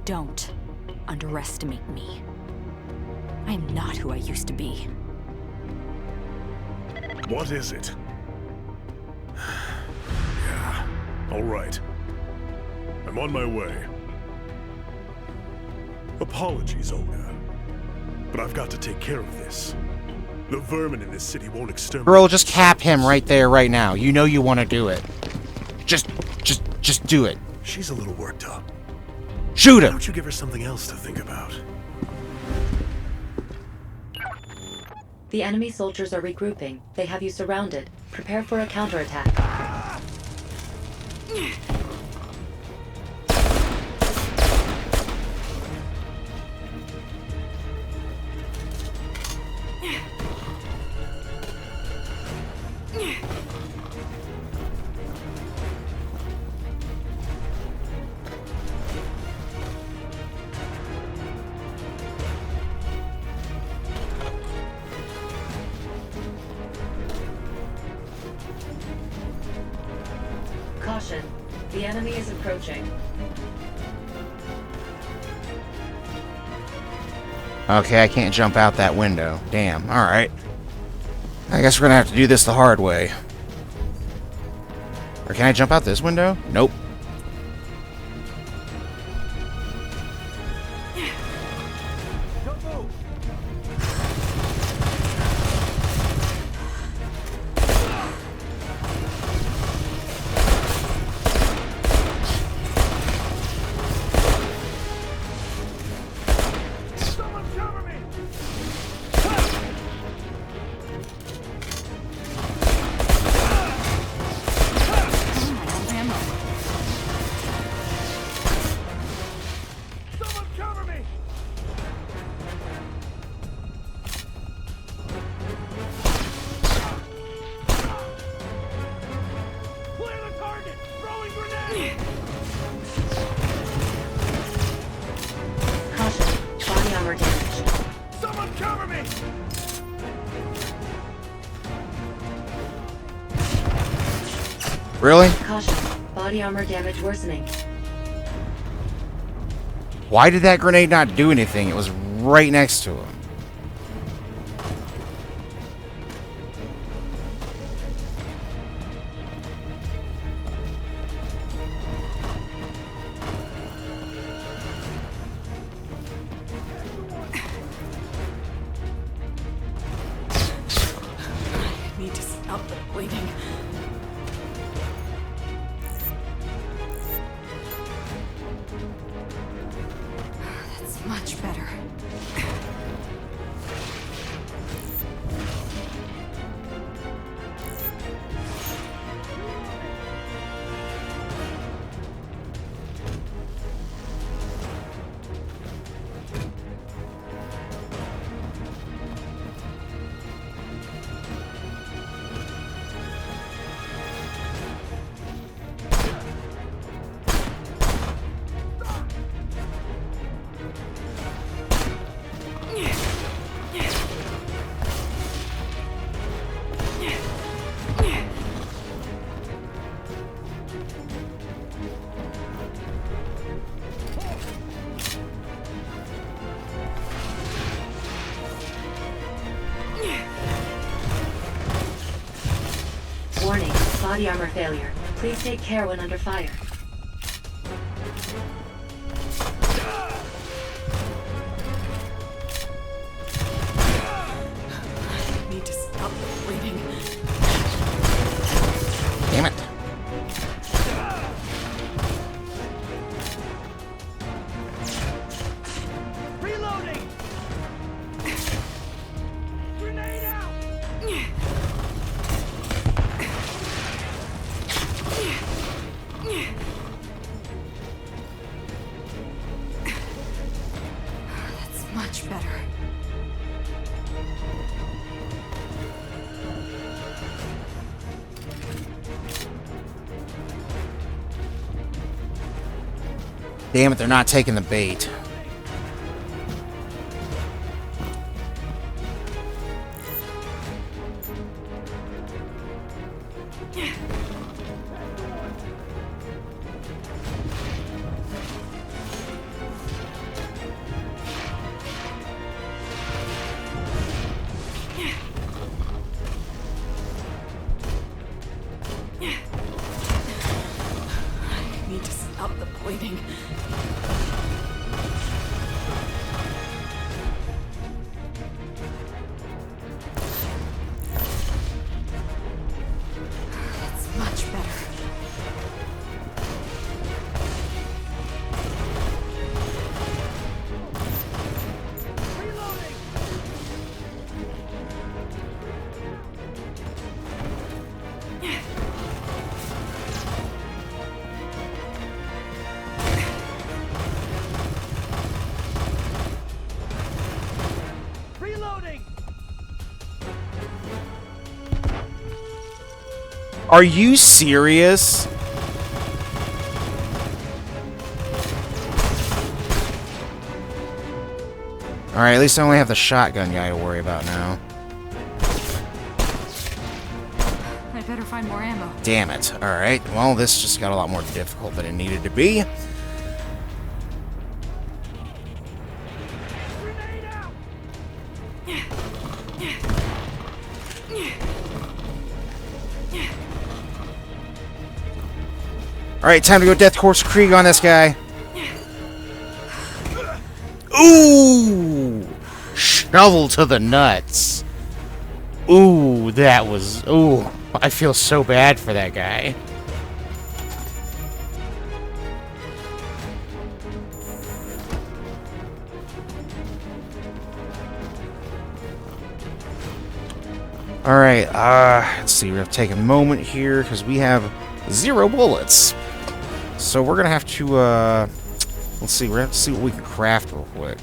Don't underestimate me. I am not who I used to be. What is it? Yeah, all right. I'm on my way. Apologies, Olga. But I've got to take care of this. The vermin in this city won't exterminate. Girl, just cap him right there, right now. You know you want to do it. Just do it. She's a little worked up. Shoot him! Why don't you give her something else to think about? The enemy soldiers are regrouping. They have you surrounded. Prepare for a counterattack. Caution. The enemy is approaching. Okay, I can't jump out that window. Damn, alright. I guess we're gonna have to do this the hard way. Or can I jump out this window? Nope. Really? Caution. Body armor damage worsening. Why did that grenade not do anything? It was right next to him. I need to stop the bleeding. That's much better. Warning. Body armor failure. Please take care when under fire. I need to stop the bleeding. Damn it. Reloading! Grenade out! That's much better. Damn it, they're not taking the bait. I need to stop the bleeding. That's much better. Reloading! Are you serious? Alright, at least I only have the shotgun guy to worry about now. I better find more ammo. Damn it. Alright, well, this just got a lot more difficult than it needed to be. Alright, time to go Death Course Krieg on this guy. Ooh! Shovel to the nuts. Ooh, that was... Ooh, I feel so bad for that guy. Alright, let's see, we have to take a moment here, because we have 0 bullets. So we're gonna have to, let's see, we're gonna have to see what we can craft real quick.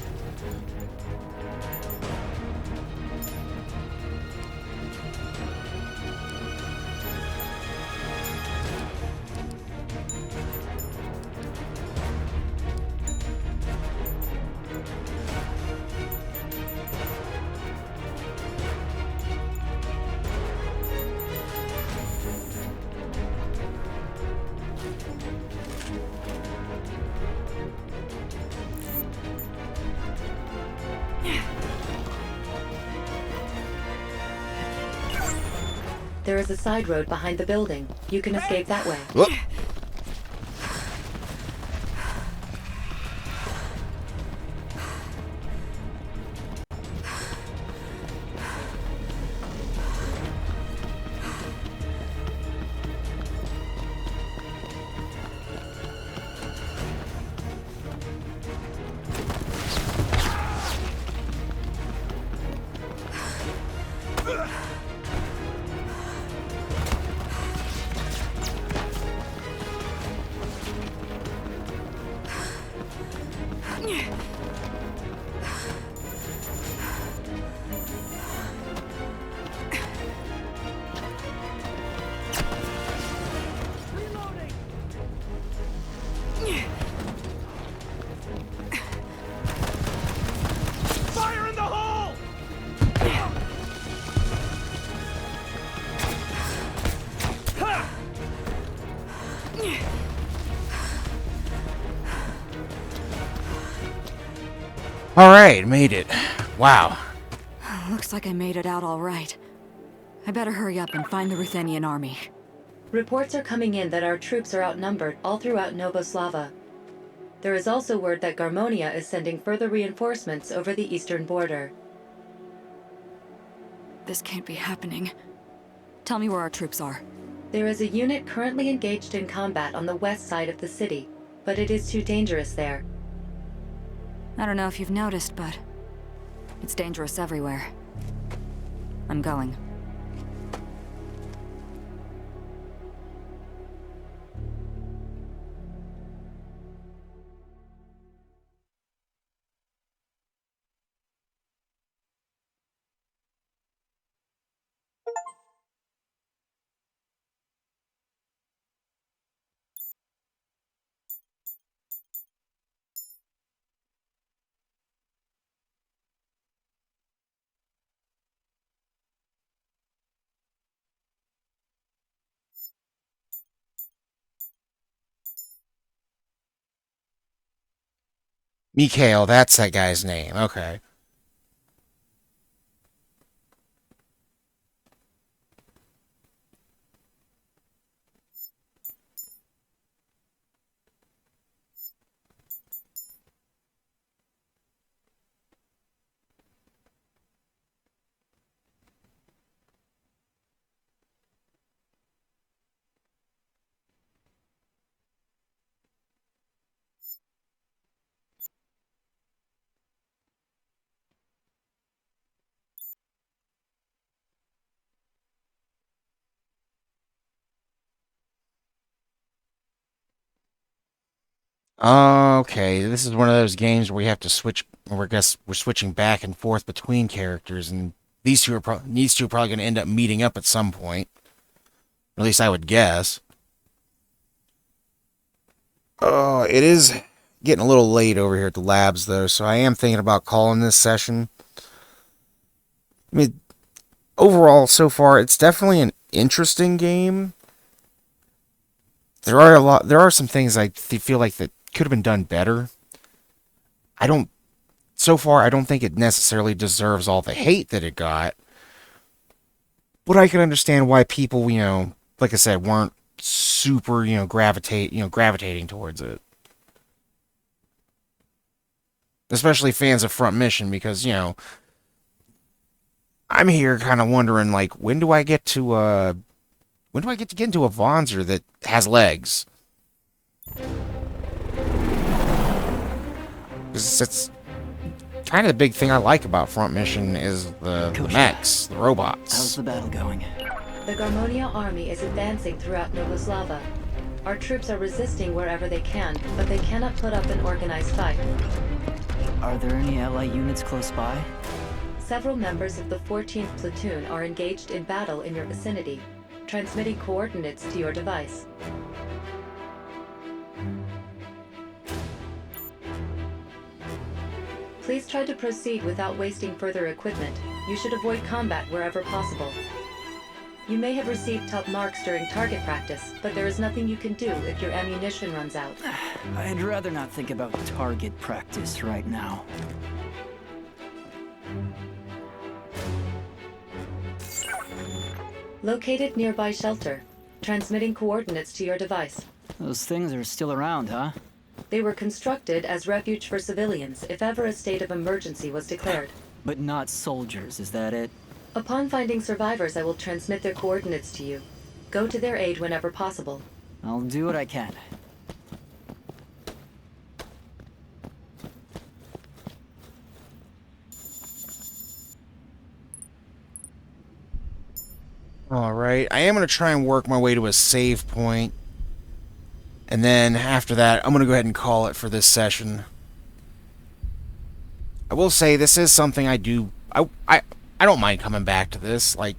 There is a side road behind the building. You can escape that way. Whoop. Fire in the hole! Alright, made it. Wow. Looks like I made it out all right. I better hurry up and find the Ruthenian army. Reports are coming in that our troops are outnumbered all throughout Novoslava. There is also word that Garmonia is sending further reinforcements over the eastern border. This can't be happening. Tell me where our troops are. There is a unit currently engaged in combat on the west side of the city, but it is too dangerous there. I don't know if you've noticed, but it's dangerous everywhere. I'm going. Mikhail, that's that guy's name. Okay. Okay, this is one of those games where we have to switch, or I guess we're switching back and forth between characters, and these two are probably going to end up meeting up at some point. At least I would guess. Oh, it is getting a little late over here at the labs, though, so I am thinking about calling this session. I mean, overall, so far, it's definitely an interesting game. There are some things I feel like that could have been done better. So far, I don't think it necessarily deserves all the hate that it got. But I can understand why people, like I said, weren't super, gravitating towards it. Especially fans of Front Mission, because, I'm here kind of wondering, like, when do I get to get into a Vonzer that has legs? Because it's kind of the big thing I like about Front Mission is the mechs, the robots. How's the battle going? The Garmonia army is advancing throughout Novoslava. Our troops are resisting wherever they can, but they cannot put up an organized fight. Are there any ally units close by? Several members of the 14th Platoon are engaged in battle in your vicinity, transmitting coordinates to your device. Please try to proceed without wasting further equipment. You should avoid combat wherever possible. You may have received top marks during target practice, but there is nothing you can do if your ammunition runs out. I'd rather not think about target practice right now. Located nearby shelter. Transmitting coordinates to your device. Those things are still around, huh? They were constructed as refuge for civilians if ever a state of emergency was declared. But not soldiers, is that it? Upon finding survivors, I will transmit their coordinates to you. Go to their aid whenever possible. I'll do what I can. Alright, I am going to try and work my way to a save point. And then after that, I'm going to go ahead and call it for this session. I will say this is something I do... I don't mind coming back to this. Like,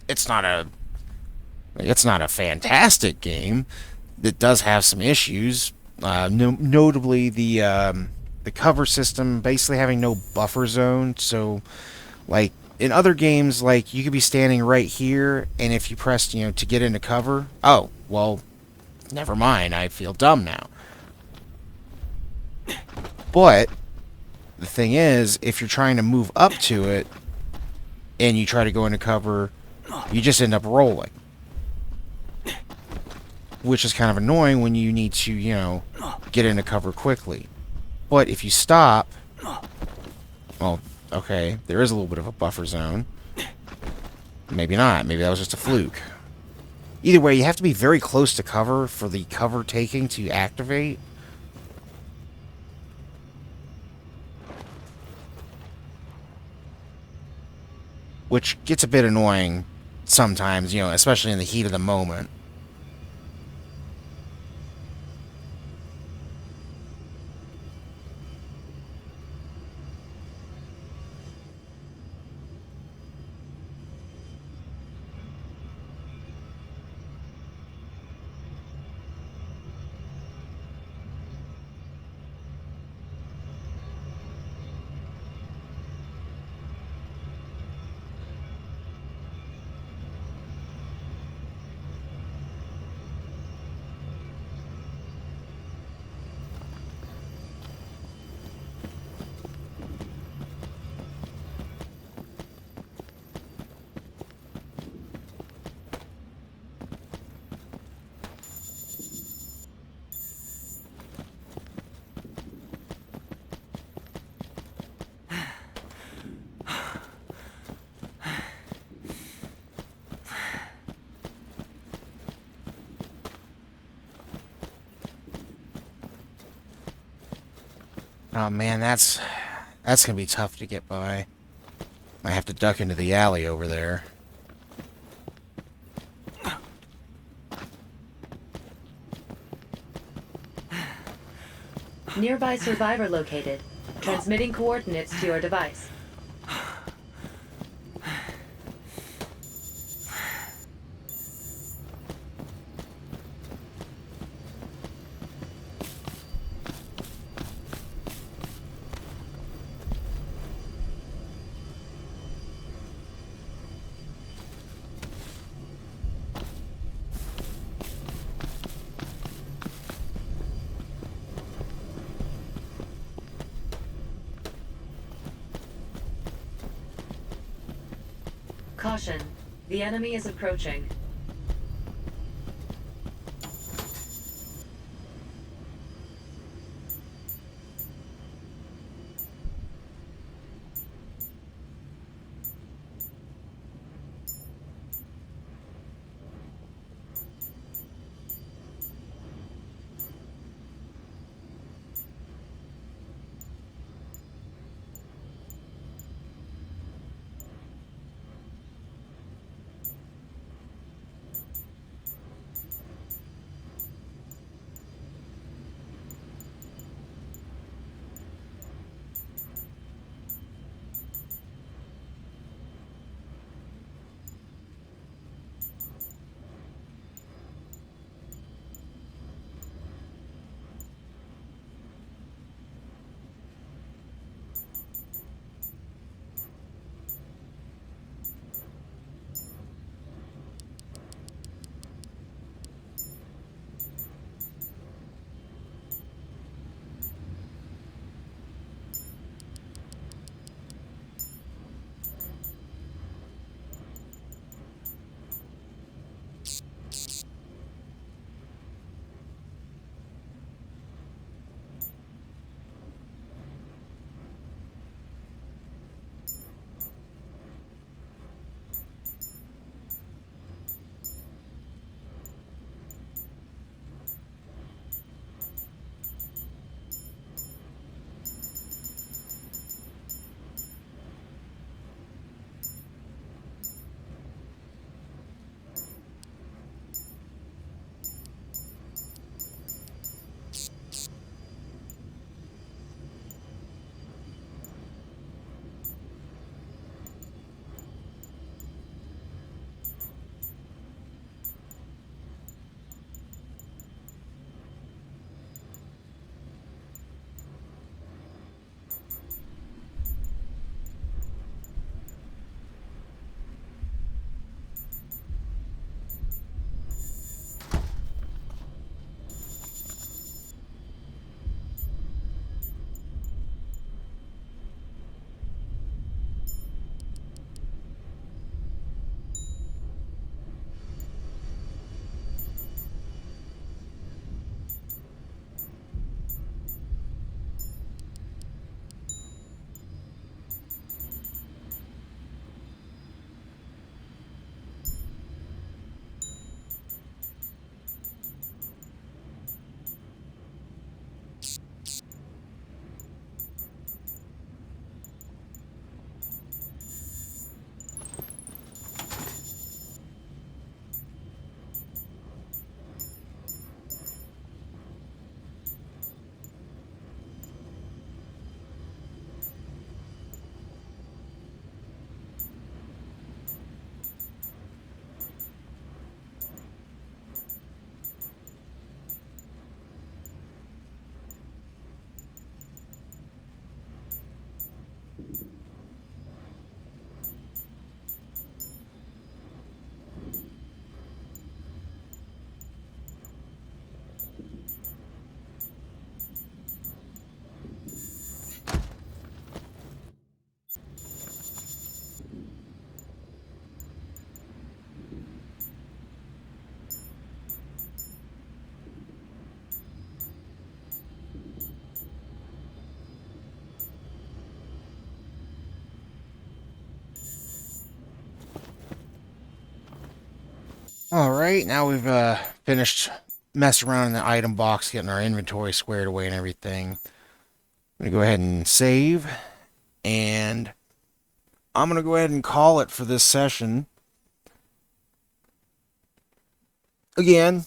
it's not a fantastic game. It does have some issues. Notably, the cover system basically having no buffer zone. So, like, in other games, like, you could be standing right here, and if you press, to get into cover, oh, well, never mind, I feel dumb now. But the thing is, if you're trying to move up to it, and you try to go into cover, you just end up rolling. Which is kind of annoying when you need to, get into cover quickly. But if you stop, well, okay, there is a little bit of a buffer zone. Maybe not. Maybe that was just a fluke. Either way, you have to be very close to cover for the cover taking to activate. Which gets a bit annoying sometimes, especially in the heat of the moment. Oh man, that's gonna be tough to get by. I have to duck into the alley over there. Nearby survivor located. Transmitting coordinates to your device. Caution. The enemy is approaching. Alright, now we've finished messing around in the item box, getting our inventory squared away and everything. I'm going to go ahead and save, and I'm going to go ahead and call it for this session. Again,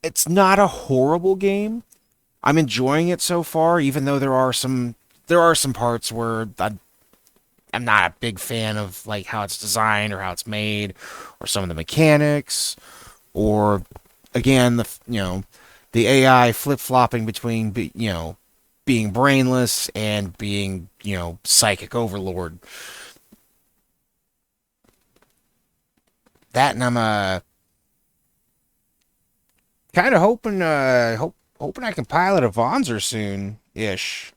it's not a horrible game. I'm enjoying it so far, even though there are some parts where I'm not a big fan of like how it's designed or how it's made, or some of the mechanics, or again the AI flip-flopping between being brainless and being psychic overlord. That, and I'm kind of hoping I can pilot a Vonzer soon-ish.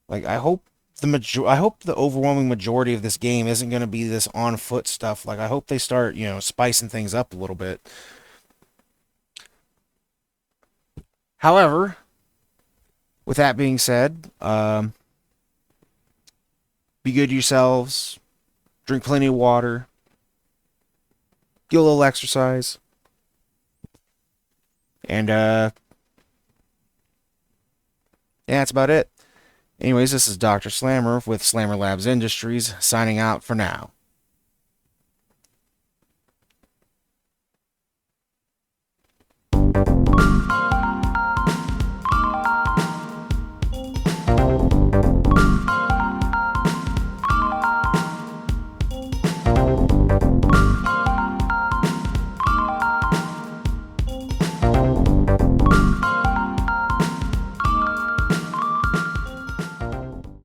Like, I hope the overwhelming majority of this game isn't going to be this on-foot stuff. Like, I hope they start, spicing things up a little bit. However, with that being said, be good to yourselves. Drink plenty of water. Get a little exercise. And, yeah, that's about it. Anyways, this is Dr. Slammer with Slammer Labs Industries, signing out for now.